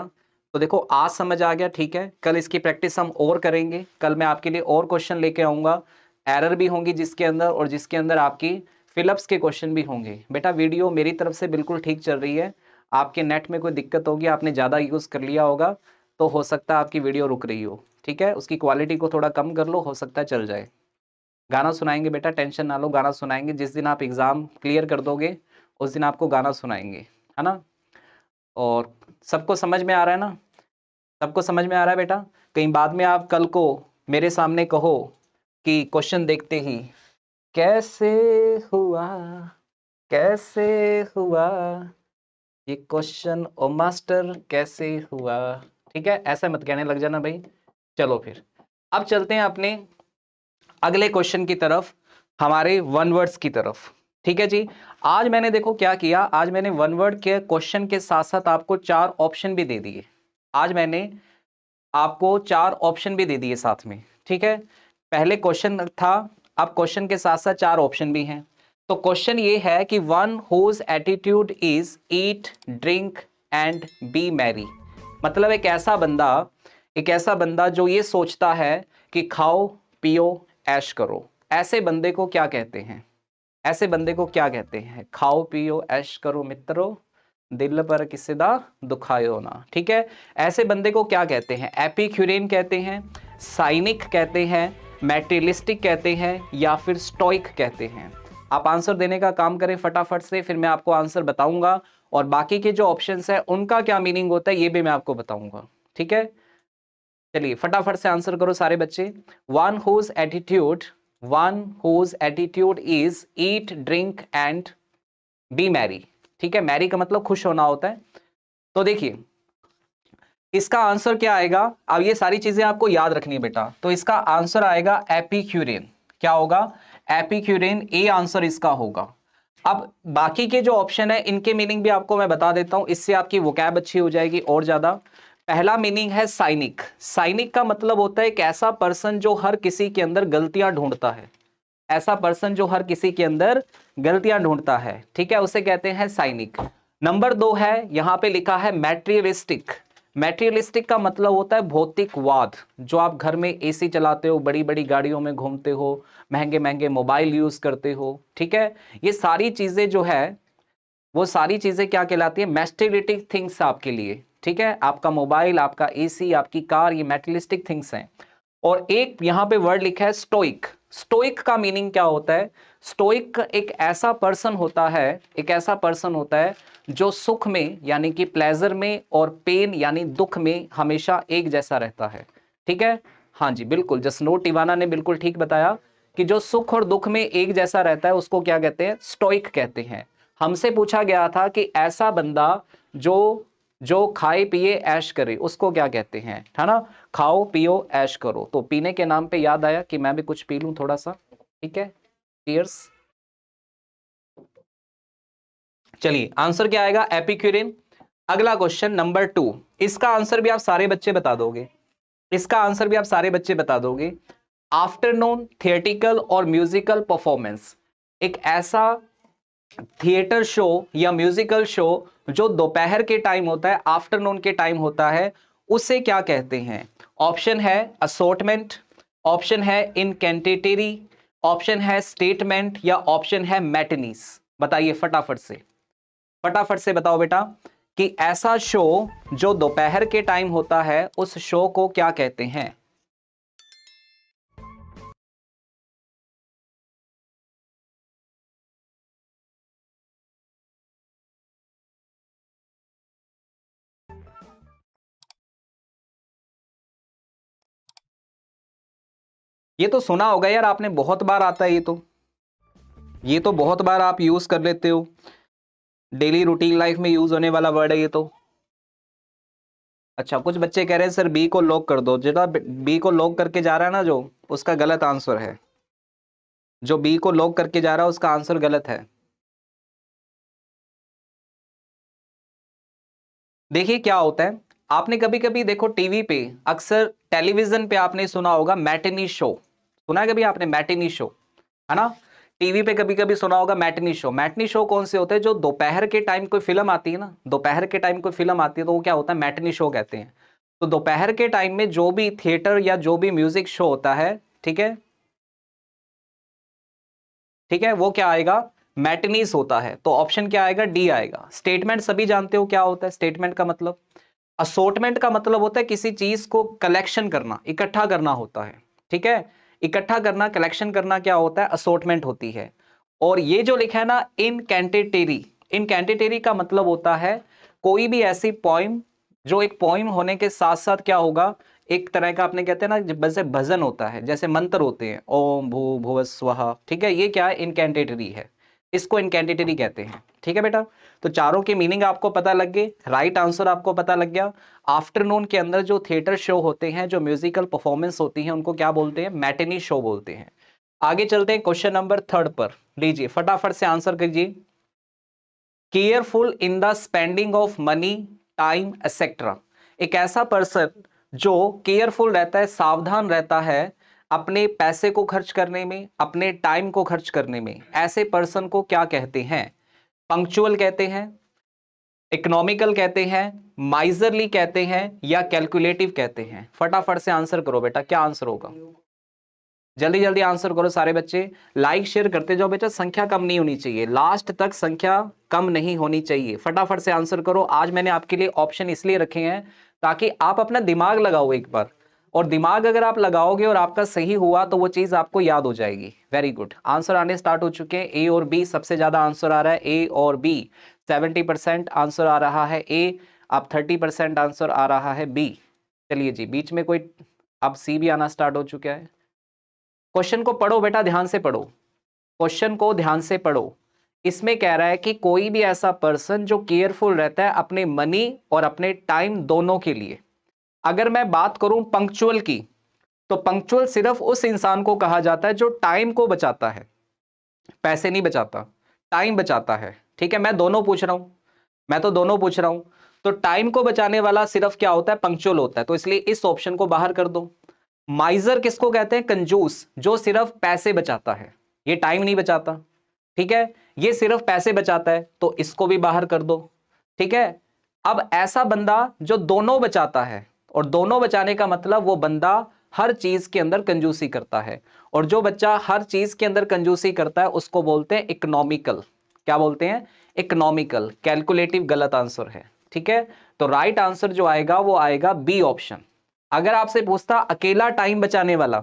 तो देखो आज समझ आ गया, ठीक है, कल इसकी प्रैक्टिस हम और करेंगे। कल मैं आपके लिए और क्वेश्चन लेके आऊंगा, एरर भी होंगी जिसके अंदर, और जिसके अंदर आपकी फिलअप्स के क्वेश्चन भी होंगे। बेटा वीडियो मेरी तरफ से बिल्कुल ठीक चल रही है, आपके नेट में कोई दिक्कत होगी, आपने ज़्यादा यूज़ कर लिया होगा तो हो सकता है आपकी वीडियो रुक रही हो। ठीक है, उसकी क्वालिटी को थोड़ा कम कर लो, हो सकता है चल जाए। गाना सुनाएंगे बेटा, टेंशन ना लो, गाना सुनाएंगे। जिस दिन आप एग्ज़ाम क्लियर कर दोगे उस दिन आपको गाना सुनाएंगे, है ना। और सबको समझ में आ रहा है ना? सबको समझ में आ रहा है बेटा? कहीं बाद में आप कल को मेरे सामने कहो कि क्वेश्चन देखते ही कैसे हुआ, कैसे हुआ ये क्वेश्चन ओ मास्टर कैसे हुआ। ठीक है, ऐसा मत कहने लग जाना भाई। चलो फिर अब चलते हैं अपने अगले क्वेश्चन की तरफ, हमारे वन वर्ड्स की तरफ। ठीक है जी, आज मैंने देखो क्या किया, आज मैंने वन वर्ड के क्वेश्चन के साथ साथ आपको 4 ऑप्शन भी दे दिए। आज मैंने आपको 4 ऑप्शन भी दे दिए साथ में। ठीक है, पहले क्वेश्चन था, अब क्वेश्चन के साथ साथ 4 ऑप्शन भी हैं। तो क्वेश्चन ये है कि one whose attitude is eat drink and be merry. मतलब एक ऐसा बंदा जो ये सोचता है कि खाओ पियो ऐश करो, ऐसे बंदे को क्या कहते हैं? ऐसे बंदे को क्या कहते हैं? खाओ पियो ऐश करो मित्रों, दिल पर किसी दा दुखायो ना। ठीक है, ऐसे बंदे को क्या कहते हैं? एपिक्यूरियन कहते हैं, साइनिक कहते हैं, मैटेरियलिस्टिक कहते हैं, या फिर स्टोइक कहते हैं। आप आंसर देने का काम करें फटाफट से, फिर मैं आपको आंसर बताऊंगा और बाकी के जो ऑप्शंस है उनका क्या मीनिंग होता है ये भी मैं आपको बताऊंगा, ठीक है। चलिए फटाफट से आंसर करो सारे बच्चे। One whose attitude is eat drink and be merry, ठीक है। मैरी का मतलब खुश होना होता है। तो देखिए इसका आंसर क्या आएगा, अब ये सारी चीजें आपको याद रखनी है बेटा। तो इसका आंसर आएगा एपिक्यूरियन। क्या होगा, एपिक्यूरियन, ए आंसर इसका होगा। अब बाकी के जो ऑप्शन है इनके मीनिंग भी आपको मैं बता देता हूं, इससे आपकी वोकैब अच्छी हो जाएगी और ज्यादा। पहला मीनिंग है साइनिक। साइनिक का मतलब होता है एक ऐसा पर्सन जो हर किसी के अंदर गलतियां ढूंढता है, ऐसा पर्सन जो हर किसी के अंदर गलतियां ढूंढता है, ठीक है, उसे कहते हैं साइनिक। नंबर 2 है, यहां पे लिखा है मैटेरियलिस्टिक। मैटेरियलिस्टिक का मतलब होता है भौतिकवाद। जो आप घर में एसी चलाते हो, बड़ी बड़ी गाड़ियों में घूमते हो, महंगे महंगे मोबाइल यूज करते हो, ठीक है, ये सारी चीजें जो है वो सारी चीजें क्या कहलाती है, मैटेरियलिस्टिक थिंग्स आपके लिए, ठीक है। आपका मोबाइल, आपका एसी, आपकी कार, ये मैटेरियलिस्टिक थिंग्स हैं। और एक यहां पे वर्ड लिखा है स्टोइक। स्टोइक का मीनिंग क्या होता है, स्टोइक एक ऐसा पर्सन होता है, एक ऐसा पर्सन होता है जो सुख में यानी कि प्लेजर में और पेन यानी दुख में हमेशा एक जैसा रहता है, ठीक है। हाँ जी बिल्कुल, जसनोर टिवाना ने बिल्कुल ठीक बताया कि जो सुख और दुख में एक जैसा रहता है उसको क्या कहते हैं, स्टोइक कहते हैं। हमसे पूछा गया था कि ऐसा बंदा जो जो खाए पिए ऐश करे उसको क्या कहते हैं, है ना। खाओ पियो ऐश करो, तो पीने के नाम पे याद आया कि मैं भी कुछ पी लूं थोड़ा सा, ठीक है, चीयर्स। चलिए आंसर क्या आएगा, एपिक्यूरियन। अगला क्वेश्चन नंबर 2, इसका आंसर भी आप सारे बच्चे बता दोगे, इसका आंसर भी आप सारे बच्चे बता दोगे। आफ्टरनून थिएटिकल और म्यूजिकल परफॉर्मेंस, एक ऐसा थिएटर शो या म्यूजिकल शो जो दोपहर के टाइम होता है, आफ्टरनून के टाइम होता है, उसे क्या कहते हैं। ऑप्शन है असोर्टमेंट, ऑप्शन है इनकेंटेटरी, ऑप्शन है स्टेटमेंट, या ऑप्शन है मैटिनीज। बताइए फटाफट से, फटाफट से बताओ बेटा कि ऐसा शो जो दोपहर के टाइम होता है उस शो को क्या कहते हैं। ये तो सुना होगा यार आपने, बहुत बार आता है ये तो बहुत बार आप यूज कर लेते हो, डेली रूटीन लाइफ में यूज होने वाला वर्ड है ये तो। अच्छा कुछ बच्चे कह रहे हैं सर बी को लॉक कर दो, जेटा बी को लॉक करके जा रहा है ना जो, उसका गलत आंसर है। जो बी को लॉक करके जा रहा है उसका आंसर गलत है। देखिए क्या होता है, आपने कभी कभी देखो टीवी पे, अक्सर टेलीविजन पे आपने सुना होगा मैटिनी शो, सुना है कभी आपने मैटिनी शो, है ना। टीवी पे कभी कभी सुना होगा मैटिनी शो। मैटिनी शो कौन से होते हैं, जो दोपहर के टाइम कोई फिल्म आती है ना, दोपहर के टाइम कोई फिल्म आती है तो वो क्या होता है, मैटिनी शो कहते हैं। तो दोपहर के टाइम में जो भी थिएटर या जो भी म्यूजिक शो होता है, ठीक है, ठीक है, वो क्या आएगा, मैटिनीज होता है। तो ऑप्शन क्या आएगा, डी आएगा। स्टेटमेंट सभी जानते हो क्या होता है, स्टेटमेंट का मतलब। असोर्टमेंट का मतलब होता है किसी चीज को कलेक्शन करना, इकट्ठा करना होता है, ठीक है, इकट्ठा करना, कलेक्शन करना क्या होता है, असोर्टमेंट होती है। और ये जो लिखा है ना इनकैंटेटरी, इनकैंटेटरी का मतलब होता है कोई भी ऐसी पोइम जो एक पोइम होने के साथ साथ क्या होगा, एक तरह का अपने कहते हैं ना जैसे भजन होता है, जैसे मंत्र होते हैं, ओम भू भुव स्वहा, ठीक है, ये क्या है, इनकैंटेटरी है, इसको इनकैंटेटरी कहते हैं, ठीक है बेटा। तो चारों की मीनिंग आपको पता लग गई, राइट आंसर आपको पता लग गया। आफ्टरनून के अंदर जो थिएटर शो होते हैं, जो म्यूजिकल परफॉर्मेंस होती है, उनको क्या बोलते हैं, मैटिनी शो बोलते हैं। आगे चलते हैं क्वेश्चन नंबर 3 पर, लीजिए फटाफट से आंसर कीजिए। Careful in the spending of money, time etcetera, एक ऐसा पर्सन जो केयरफुल रहता है, सावधान रहता है अपने पैसे को खर्च करने में, अपने टाइम को खर्च करने में, ऐसे पर्सन को क्या कहते हैं। पंक्चुअल कहते हैं, इकोनॉमिकल कहते हैं, माइजरली कहते हैं, या कैलकुलेटिव कहते हैं। फटाफट से आंसर करो बेटा, क्या आंसर होगा, जल्दी जल्दी आंसर करो सारे बच्चे। लाइक शेयर करते जाओ बेटा, संख्या कम नहीं होनी चाहिए, लास्ट तक संख्या कम नहीं होनी चाहिए। फटाफट से आंसर करो। आज मैंने आपके लिए ऑप्शन इसलिए रखे हैं ताकि आप अपना दिमाग लगाओ एक बार, और दिमाग अगर आप लगाओगे और आपका सही हुआ तो वो चीज आपको याद हो जाएगी। वेरी गुड, आंसर आने स्टार्ट हो चुके हैं। ए और बी, सबसे ज्यादा आंसर आ रहा है ए और बी, 70% आंसर आ रहा है ए, अब 30% आंसर आ रहा है बी। चलिए जी, बीच में कोई, अब सी भी आना स्टार्ट हो चुका है। क्वेश्चन को पढ़ो बेटा, ध्यान से पढ़ो, क्वेश्चन को ध्यान से पढ़ो। इसमें कह रहा है कि कोई भी ऐसा पर्सन जो केयरफुल रहता है अपने मनी और अपने टाइम दोनों के लिए। अगर मैं बात करूं पंक्चुअल की, तो पंक्चुअल सिर्फ उस इंसान को कहा जाता है जो टाइम को बचाता है, पैसे नहीं बचाता, टाइम बचाता है। ठीक है, मैं दोनों पूछ रहा हूं, मैं तो दोनों पूछ रहा हूं। तो टाइम को बचाने वाला सिर्फ क्या होता है, पंक्चुअल होता है, तो इसलिए इस ऑप्शन को बाहर कर दो। माइजर किसको कहते हैं, कंजूस, जो सिर्फ पैसे बचाता है, ये टाइम नहीं बचाता। ठीक है, ये सिर्फ पैसे बचाता है, तो इसको भी बाहर कर दो। ठीक है, अब ऐसा बंदा जो दोनों बचाता है, और दोनों बचाने का मतलब वो बंदा हर चीज के अंदर कंजूसी करता है, और जो बच्चा हर चीज के अंदर कंजूसी करता है उसको बोलते हैं इकोनॉमिकल। क्या बोलते हैं, इकोनॉमिकल। कैलकुलेटिव गलत आंसर है। ठीक है, तो राइट आंसर जो आएगा वो आएगा बी ऑप्शन। अगर आपसे पूछता अकेला टाइम बचाने वाला,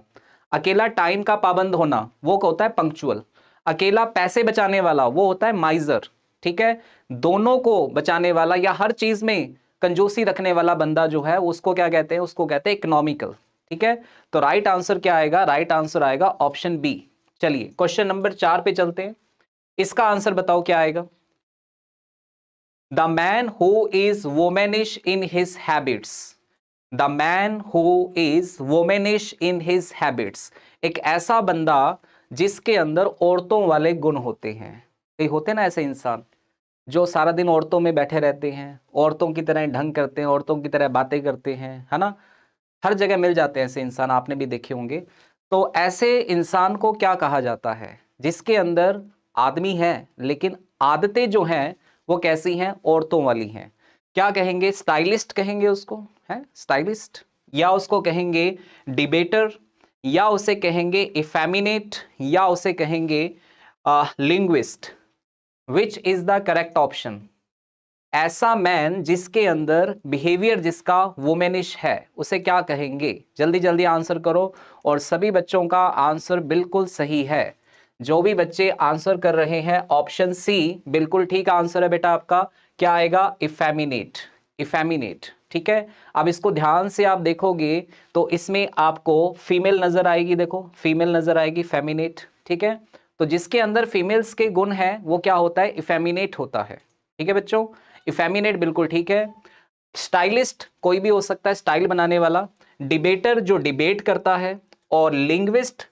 अकेला टाइम का पाबंद होना, वो होता है पंक्चुअल। अकेला पैसे बचाने वाला वो होता है माइजर। ठीक है, दोनों को बचाने वाला या हर चीज में कंजूसी रखने वाला बंदा जो है उसको क्या कहते हैं, उसको कहते हैं इकोनॉमिकल। ठीक है, तो राइट आंसर क्या आएगा, राइट आंसर आएगा ऑप्शन बी। चलिए क्वेश्चन नंबर 4 पे चलते हैं, इसका आंसर बताओ क्या आएगा। The man who is womanish in his habits, the man who is womanish in his habits, एक ऐसा बंदा जिसके अंदर औरतों वाले गुण होते हैं। ये होते ना ऐसे इंसान जो सारा दिन औरतों में बैठे रहते हैं, औरतों की तरह ढंग करते हैं, औरतों की तरह बातें करते हैं, है ना, हर जगह मिल जाते हैं ऐसे इंसान, आपने भी देखे होंगे। तो ऐसे इंसान को क्या कहा जाता है, जिसके अंदर आदमी है लेकिन आदतें जो हैं वो कैसी हैं, औरतों वाली हैं। क्या कहेंगे, स्टाइलिस्ट कहेंगे उसको, है स्टाइलिस्ट, या उसको कहेंगे डिबेटर, या उसे कहेंगे इफेमिनेट, या उसे कहेंगे linguist. Which is the correct option. ऐसा मैन जिसके अंदर बिहेवियर जिसका वुमेनिश है उसे क्या कहेंगे, जल्दी जल्दी आंसर करो। और सभी बच्चों का आंसर बिल्कुल सही है। जो भी बच्चे आंसर कर रहे हैं ऑप्शन सी बिल्कुल ठीक आंसर है बेटा आपका। क्या आएगा, इफेमिनेट, इफेमिनेट। ठीक है, अब इसको ध्यान से आप देखोगे तो इसमें आपको फीमेल नजर आएगी, देखो फीमेल नजर आएगी, फेमिनेट। ठीक है, तो जिसके अंदर फीमेल्स के गुण हैं वो क्या होता है, इफेमिनेट होता है। ठीक है बच्चों, इफेमिनेट बिल्कुल ठीक है। स्टाइलिस्ट कोई भी हो सकता है, स्टाइल बनाने वाला। डिबेटर जो डिबेट करता है। और linguist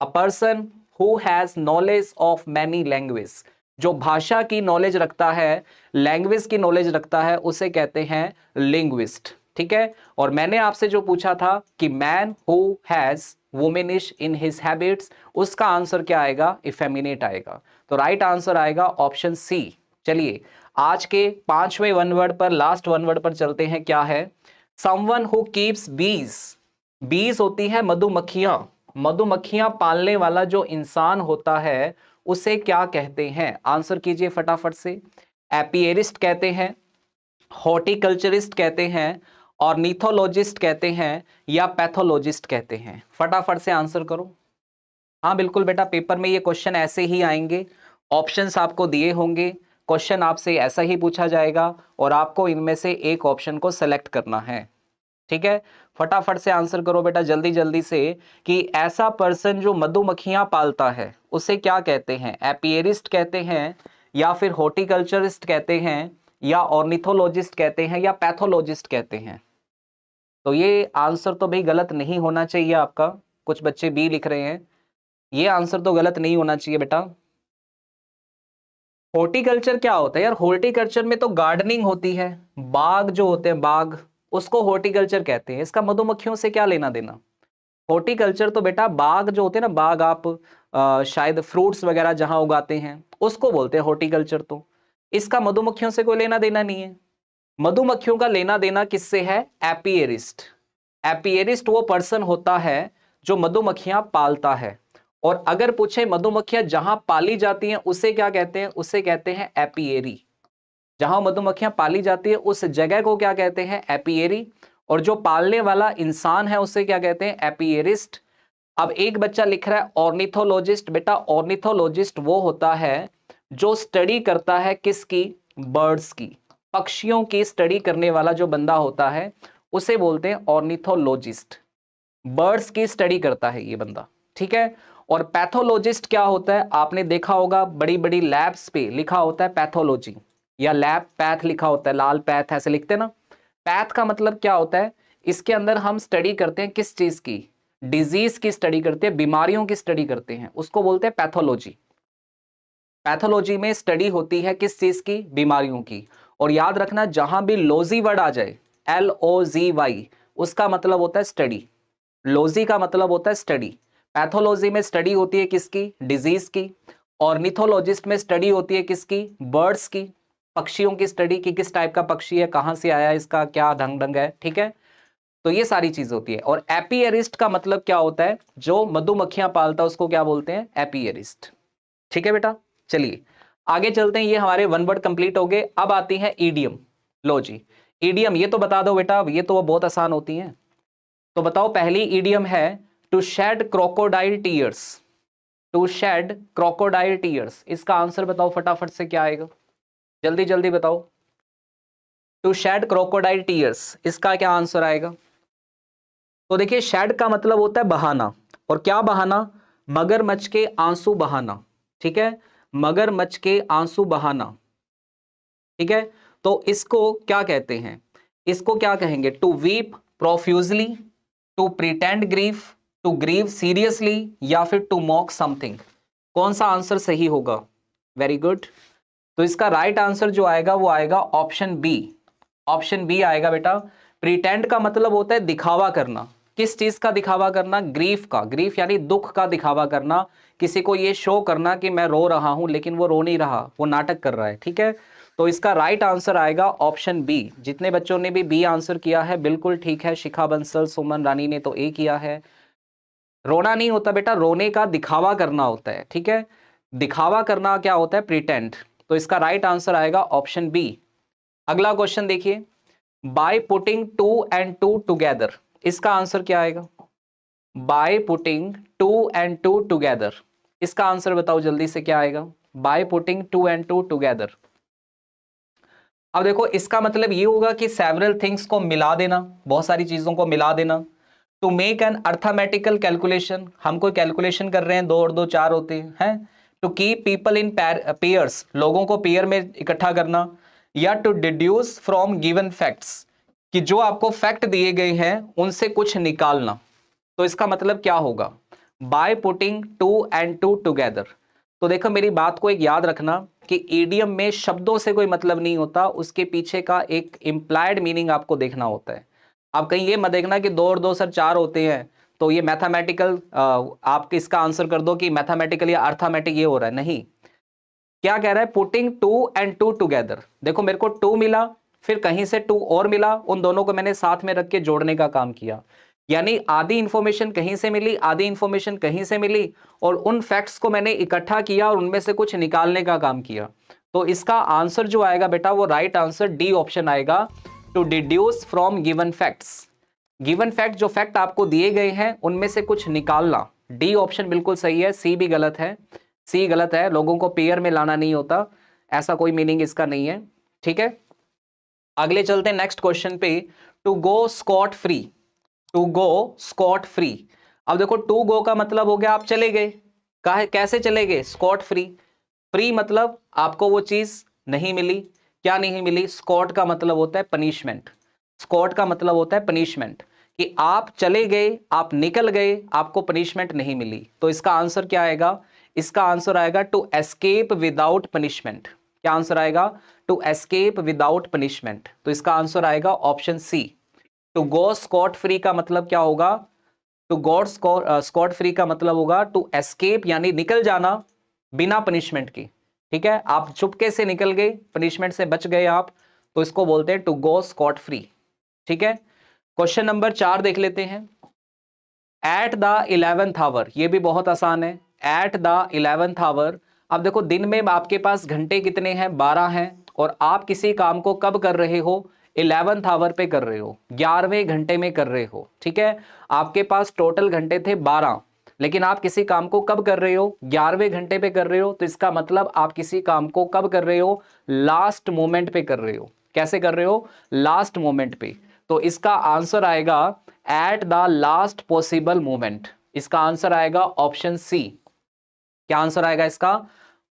a person who has knowledge of many language, जो भाषा की नॉलेज रखता है, लैंग्वेज की नॉलेज रखता है, उसे कहते हैं लिंग्विस्ट। ठीक है, और मैंने आपसे जो पूछा था कि man who has womanish in his habits, उसका आंसर क्या आएगा, इफेमिनेट आएगा। तो राइट आंसर आएगा ऑप्शन सी। चलिए आज के 5वें वन वर्ड पर, लास्ट वन वर्ड पर चलते हैं। क्या है, समवन हु कीप्स बीज, बीज होती है मधुमक्खियां, मधुमक्खियां पालने वाला जो इंसान होता है उसे क्या कहते हैं, आंसर कीजिए फटाफट से। एपियरिस्ट कहते हैं, हॉर्टिकल्चरिस्ट कहते हैं, ऑर्निथोलॉजिस्ट कहते हैं, या पैथोलॉजिस्ट कहते हैं, फटाफट से आंसर करो। हाँ बिल्कुल बेटा, पेपर में ये क्वेश्चन ऐसे ही आएंगे, ऑप्शंस आपको दिए होंगे, क्वेश्चन आपसे ऐसा ही पूछा जाएगा और आपको इनमें से एक ऑप्शन को सेलेक्ट करना है। ठीक है, फटाफट से आंसर करो बेटा जल्दी जल्दी से, कि ऐसा पर्सन जो मधुमक्खियां पालता है उसे क्या कहते हैं, एपियरिस्ट कहते हैं, या फिर हॉर्टिकल्चरिस्ट कहते हैं, या ऑर्निथोलॉजिस्ट कहते हैं, या पैथोलॉजिस्ट कहते हैं। तो ये आंसर तो भाई गलत नहीं होना चाहिए आपका। कुछ बच्चे बी लिख रहे हैं, ये आंसर तो गलत नहीं होना चाहिए बेटा। हॉर्टिकल्चर क्या होता है यार, हॉर्टिकल्चर में तो गार्डनिंग होती है, बाग जो होते हैं बाग, उसको हॉर्टिकल्चर कहते हैं। इसका मधुमक्खियों से क्या लेना देना। हॉर्टिकल्चर तो बेटा बाग जो होते हैं ना, बाग आप शायद फ्रूट्स वगैरह जहां उगाते हैं उसको बोलते हैं हॉर्टिकल्चर। तो इसका मधुमक्खियों से कोई लेना देना नहीं है। मधुमक्खियों का लेना देना किससे है, एपियरिस्ट। एपियरिस्ट वो पर्सन होता है जो मधुमक्खियां पालता है। और अगर पूछे मधुमक्खियां जहां पाली जाती हैं उसे क्या कहते हैं, उसे कहते हैं एपियरी। जहां मधुमक्खियां पाली जाती है उस जगह को क्या कहते हैं, एपियरी। और जो पालने वाला इंसान है उसे क्या कहते हैं, एपियरिस्ट। अब एक बच्चा लिख रहा है ऑर्निथोलॉजिस्ट, बेटा ऑर्निथोलॉजिस्ट वो होता है जो स्टडी करता है किसकी, बर्ड्स की, पक्षियों की स्टडी करने वाला जो बंदा होता है उसे बोलते हैं ऑर्निथोलॉजिस्ट। बर्ड्स की स्टडी करता है ये बंदा, ठीक है। और पैथोलॉजिस्ट क्या होता है, आपने देखा होगा बड़ी बड़ी लैब्स पे लिखा होता है पैथोलॉजी, या लैब पैथ लिखा होता है, लाल पैथ ऐसे लिखते हैं ना। पैथ का मतलब क्या होता है, इसके अंदर हम स्टडी करते हैं किस चीज की, डिजीज की स्टडी करते हैं, बीमारियों की स्टडी करते हैं, उसको बोलते हैं पैथोलॉजी। पैथोलॉजी में स्टडी होती है किस चीज की, बीमारियों की। और याद रखना जहां भी लॉजी वर्ड आ जाए, LOZY, उसका मतलब होता है स्टडी। लॉजी का मतलब होता है स्टडी। पैथोलॉजी में स्टडी होती है किसकी, डिजीज की। ऑर्निथोलॉजिस्ट में स्टडी होती है किसकी, बर्ड्स की, पक्षियों की स्टडी की, किस टाइप का पक्षी है, कहां से आया, इसका क्या ढंग ढंग है, ठीक है। तो ये सारी चीज होती है। और एपियरिस्ट का मतलब क्या होता है, जो मधुमक्खियां पालता है उसको क्या बोलते हैं, एपियरिस्ट, ठीक है बेटा। चलिए आगे चलते हैं, ये हमारे वन वर्ड कंप्लीट हो गए। अब आती है ईडियम। लो जी, ईडियम ये तो बता दो बेटा, ये तो बहुत आसान होती हैं। तो बताओ, पहली ईडियम है to shed crocodile tears. To shed crocodile tears, इसका आंसर बताओ फटाफट से, क्या आएगा, जल्दी जल्दी बताओ। टू शेड क्रोकोडाइल टीयर्स, इसका क्या आंसर आएगा। तो देखिए, शेड का मतलब होता है बहाना, और क्या बहाना, मगरमच्छ के आंसू बहाना, ठीक है, मगरमच्छ के आंसू बहाना, ठीक है। तो इसको क्या कहते हैं, इसको क्या कहेंगे, to weep profusely, to pretend grief, to grieve seriously, या फिर टू मॉक समथिंग। कौन सा आंसर सही होगा, वेरी गुड। तो इसका राइट आंसर जो आएगा वो आएगा ऑप्शन बी। ऑप्शन बी आएगा बेटा। प्रिटेंड का मतलब होता है दिखावा करना, किस चीज का दिखावा करना, ग्रीफ का, ग्रीफ यानी दुख का दिखावा करना, किसी को ये शो करना कि मैं रो रहा हूं लेकिन वो रो नहीं रहा, वो नाटक कर रहा है, ठीक है। तो इसका राइट आंसर आएगा ऑप्शन बी। जितने बच्चों ने भी बी आंसर किया है बिल्कुल ठीक है, शिखा बंसल, सुमन रानी ने तो ए किया है। रोना नहीं होता बेटा, रोने का दिखावा करना होता है, ठीक है। दिखावा करना क्या होता है, प्रिटेंड। तो इसका राइट आंसर आएगा ऑप्शन बी। अगला क्वेश्चन देखिए, by putting two and two together, इसका आंसर क्या आएगा, by putting two and two together, इसका आंसर बताओ जल्दी से, क्या आएगा, by putting two and two together. अब देखो, इसका मतलब ये होगा कि सेवरल थिंग्स को मिला देना, बहुत सारी चीजों को मिला देना। To make an arithmetical calculation, हम कोई कैलकुलेशन कर रहे हैं, 2 और 2 4 होते हैं। To keep people in pairs, लोगों को पेयर में इकट्ठा करना। या to deduce from given facts, कि जो आपको फैक्ट दिए गए हैं उनसे कुछ निकालना। तो इसका मतलब क्या होगा, by putting two and two together. तो देखो, मेरी बात को एक याद रखना कि ईडियम में शब्दों से कोई मतलब नहीं होता, उसके पीछे का एक इंप्लाइड मीनिंग आपको देखना होता है। आप कहीं ये मत देखना कि 2 और 2 सर 4 होते हैं, तो ये मैथमेटिकल आप इसका आंसर कर दो कि मैथमेटिकल या अर्थमेटिक ये हो रहा है, नहीं। क्या कह रहा है, putting two and two together. देखो, मेरे को 2 मिला, फिर कहीं से 2 और मिला, उन दोनों को मैंने साथ में रख के जोड़ने का काम किया। यानी आधी इंफॉर्मेशन कहीं से मिली, आधी इंफॉर्मेशन कहीं से मिली, और उन फैक्ट्स को मैंने इकट्ठा किया और उनमें से कुछ निकालने का काम किया। तो इसका आंसर जो आएगा बेटा, वो राइट आंसर डी ऑप्शन आएगा, to deduce from given facts. Given fact, जो फैक्ट आपको दिए गए हैं उनमें से कुछ निकालना। डी ऑप्शन बिल्कुल सही है, सी भी गलत है। सी गलत है, लोगों को पेयर में लाना नहीं होता, ऐसा कोई मीनिंग इसका नहीं है, ठीक है। अगले चलते हैं नेक्स्ट क्वेश्चन पे। To go scot free, to go scot free. अब देखो, टू गो का मतलब हो गया आप चले गए, कैसे चले गए, स्कॉट फ्री। फ्री मतलब आपको वो चीज नहीं मिली, क्या नहीं मिली, स्कॉट का मतलब होता है पनिशमेंट। स्कॉट का मतलब होता है पनिशमेंट, कि आप चले गए, आप निकल गए, आपको पनिशमेंट नहीं मिली। तो इसका आंसर क्या आएगा, इसका आंसर आएगा टू एस्केप विदाउट पनिशमेंट। क्या आंसर आएगा, टू एस्केप विदाउट पनिशमेंट। तो इसका आंसर आएगा option C. To go scot free का मतलब क्या होगा, टू गॉड स्कॉट फ्री का मतलब होगा टू एस्केप, यानी निकल जाना बिना पनिशमेंट की, ठीक है। आप चुपके से निकल गए, पनिशमेंट से बच गए आप, तो इसको बोलते हैं टू गो स्कॉट फ्री, ठीक है। क्वेश्चन नंबर 4 देख लेते हैं। एट द 11th आवर, ये भी बहुत आसान है। एट द 11th आवर, अब देखो, दिन में आपके पास घंटे कितने हैं, 12 हैं, और आप किसी काम को कब कर रहे हो, 11th आवर पे कर रहे हो, 11वें घंटे में कर रहे हो, ठीक है। आपके पास टोटल घंटे थे 12, लेकिन आप किसी काम को कब कर रहे हो, 11वें घंटे पे कर रहे हो, तो इसका मतलब आप किसी काम को कब कर रहे हो, लास्ट मोमेंट पे कर रहे हो। कैसे कर रहे हो, लास्ट मोमेंट पे। तो इसका आंसर आएगा at the last possible moment. इसका आंसर आएगा ऑप्शन सी। क्या आंसर आएगा इसका,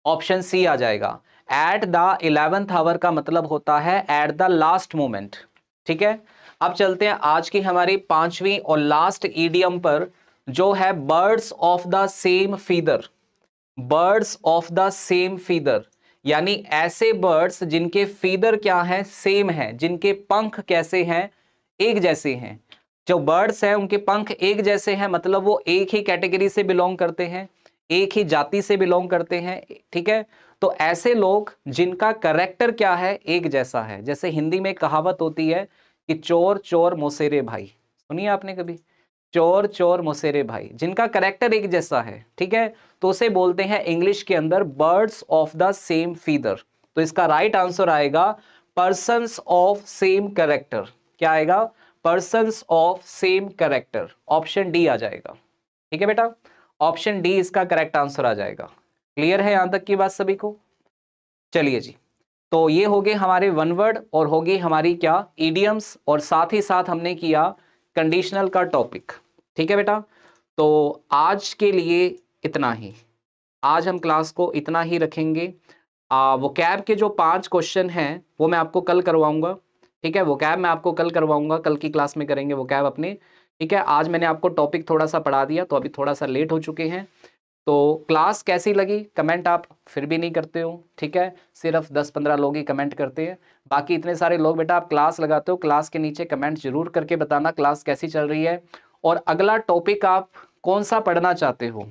ऑप्शन सी आ जाएगा। एट द 11th आवर का मतलब होता है एट द लास्ट मोमेंट। ठीक है, अब चलते हैं आज की हमारी 5वीं और लास्ट ईडियम पर, जो है birds of the same feather. Birds of the same feather यानी ऐसे बर्ड्स जिनके फीदर क्या है, सेम है, जिनके पंख कैसे हैं, एक जैसे हैं। जो बर्ड्स हैं उनके पंख एक जैसे हैं, मतलब वो एक ही कैटेगरी से बिलोंग करते हैं, एक ही जाति से बिलोंग करते हैं। ठीक है, तो ऐसे लोग जिनका करेक्टर क्या है, एक जैसा है। जैसे हिंदी में कहावत होती है कि चोर चोर मौसेरे भाई, सुनिए आपने कभी, चोर चोर मौसेरे भाई, जिनका करेक्टर एक जैसा है। ठीक है, तो उसे बोलते हैं इंग्लिश के अंदर birds of the same feather. तो इसका राइट आंसर आएगा पर्सन्स ऑफ सेम करेक्टर। क्या आएगा, persons of same character, option D आ जाएगा। ठीक है बेटा, ऑप्शन डी इसका करेक्ट आंसर आ जाएगा। क्लियर है यहां तक की बात सभी को? चलिए जी, तो ये हो गए हमारे वन वर्ड और होगी हमारी क्या, इडियम्स, और साथ ही साथ हमने किया कंडीशनल का टॉपिक। ठीक है बेटा, तो आज के लिए इतना ही। आज हम क्लास को इतना ही रखेंगे। वोकैब के जो 5 क्वेश्चन हैं वो मैं आपको कल करवाऊंगा। ठीक है, वोकैब मैं आपको कल करवाऊंगा, कल की क्लास में करेंगे वोकैब अपने। ठीक है, आज मैंने आपको टॉपिक थोड़ा सा पढ़ा दिया, तो अभी थोड़ा सा लेट हो चुके हैं। तो क्लास कैसी लगी, कमेंट आप फिर भी नहीं करते हो। ठीक है, सिर्फ 10-15 लोग ही कमेंट करते हैं, बाकी इतने सारे लोग बेटा आप क्लास लगाते हो, क्लास के नीचे कमेंट जरूर करके बताना क्लास कैसी चल रही है, और अगला टॉपिक आप कौन सा पढ़ना चाहते हो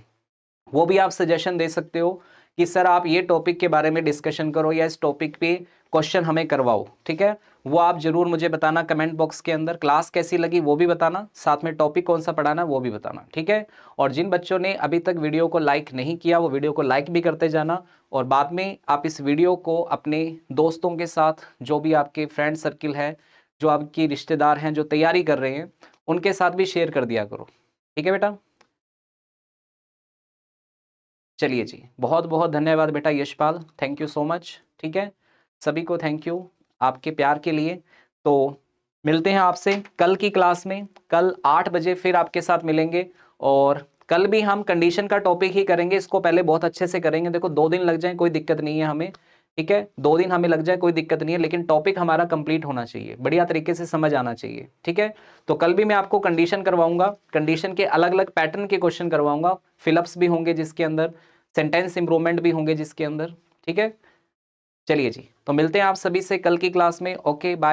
वो भी आप सजेशन दे सकते हो कि सर आप ये टॉपिक के बारे में डिस्कशन करो या इस टॉपिक पे क्वेश्चन हमें करवाओ। ठीक है, वो आप जरूर मुझे बताना कमेंट बॉक्स के अंदर। क्लास कैसी लगी वो भी बताना, साथ में टॉपिक कौन सा पढ़ाना वो भी बताना। ठीक है, और जिन बच्चों ने अभी तक वीडियो को लाइक नहीं किया वो वीडियो को लाइक भी करते जाना, और बाद में आप इस वीडियो को अपने दोस्तों के साथ, जो भी आपके फ्रेंड सर्किल है, जो आपकी रिश्तेदार हैं जो तैयारी कर रहे हैं, उनके साथ भी शेयर कर दिया करो। ठीक है बेटा, चलिए जी, बहुत बहुत धन्यवाद बेटा Yashpal, thank you so much. ठीक है, सभी को थैंक यू आपके प्यार के लिए। तो मिलते हैं आपसे कल की क्लास में, कल 8 बजे फिर आपके साथ मिलेंगे, और कल भी हम कंडीशन का टॉपिक ही करेंगे। इसको पहले बहुत अच्छे से करेंगे, देखो 2 दिन लग जाए कोई दिक्कत नहीं है हमें। ठीक है, 2 दिन हमें लग जाए कोई दिक्कत नहीं है, लेकिन टॉपिक हमारा कंप्लीट होना चाहिए, बढ़िया तरीके से समझ आना चाहिए। ठीक है, तो कल भी मैं आपको कंडीशन करवाऊंगा, कंडीशन के अलग अलग पैटर्न के क्वेश्चन करवाऊंगा, फिलअप्स भी होंगे जिसके अंदर, सेंटेंस इंप्रूवमेंट भी होंगे जिसके अंदर। ठीक है, चलिए जी, तो मिलते हैं आप सभी से कल की क्लास में। Okay bye.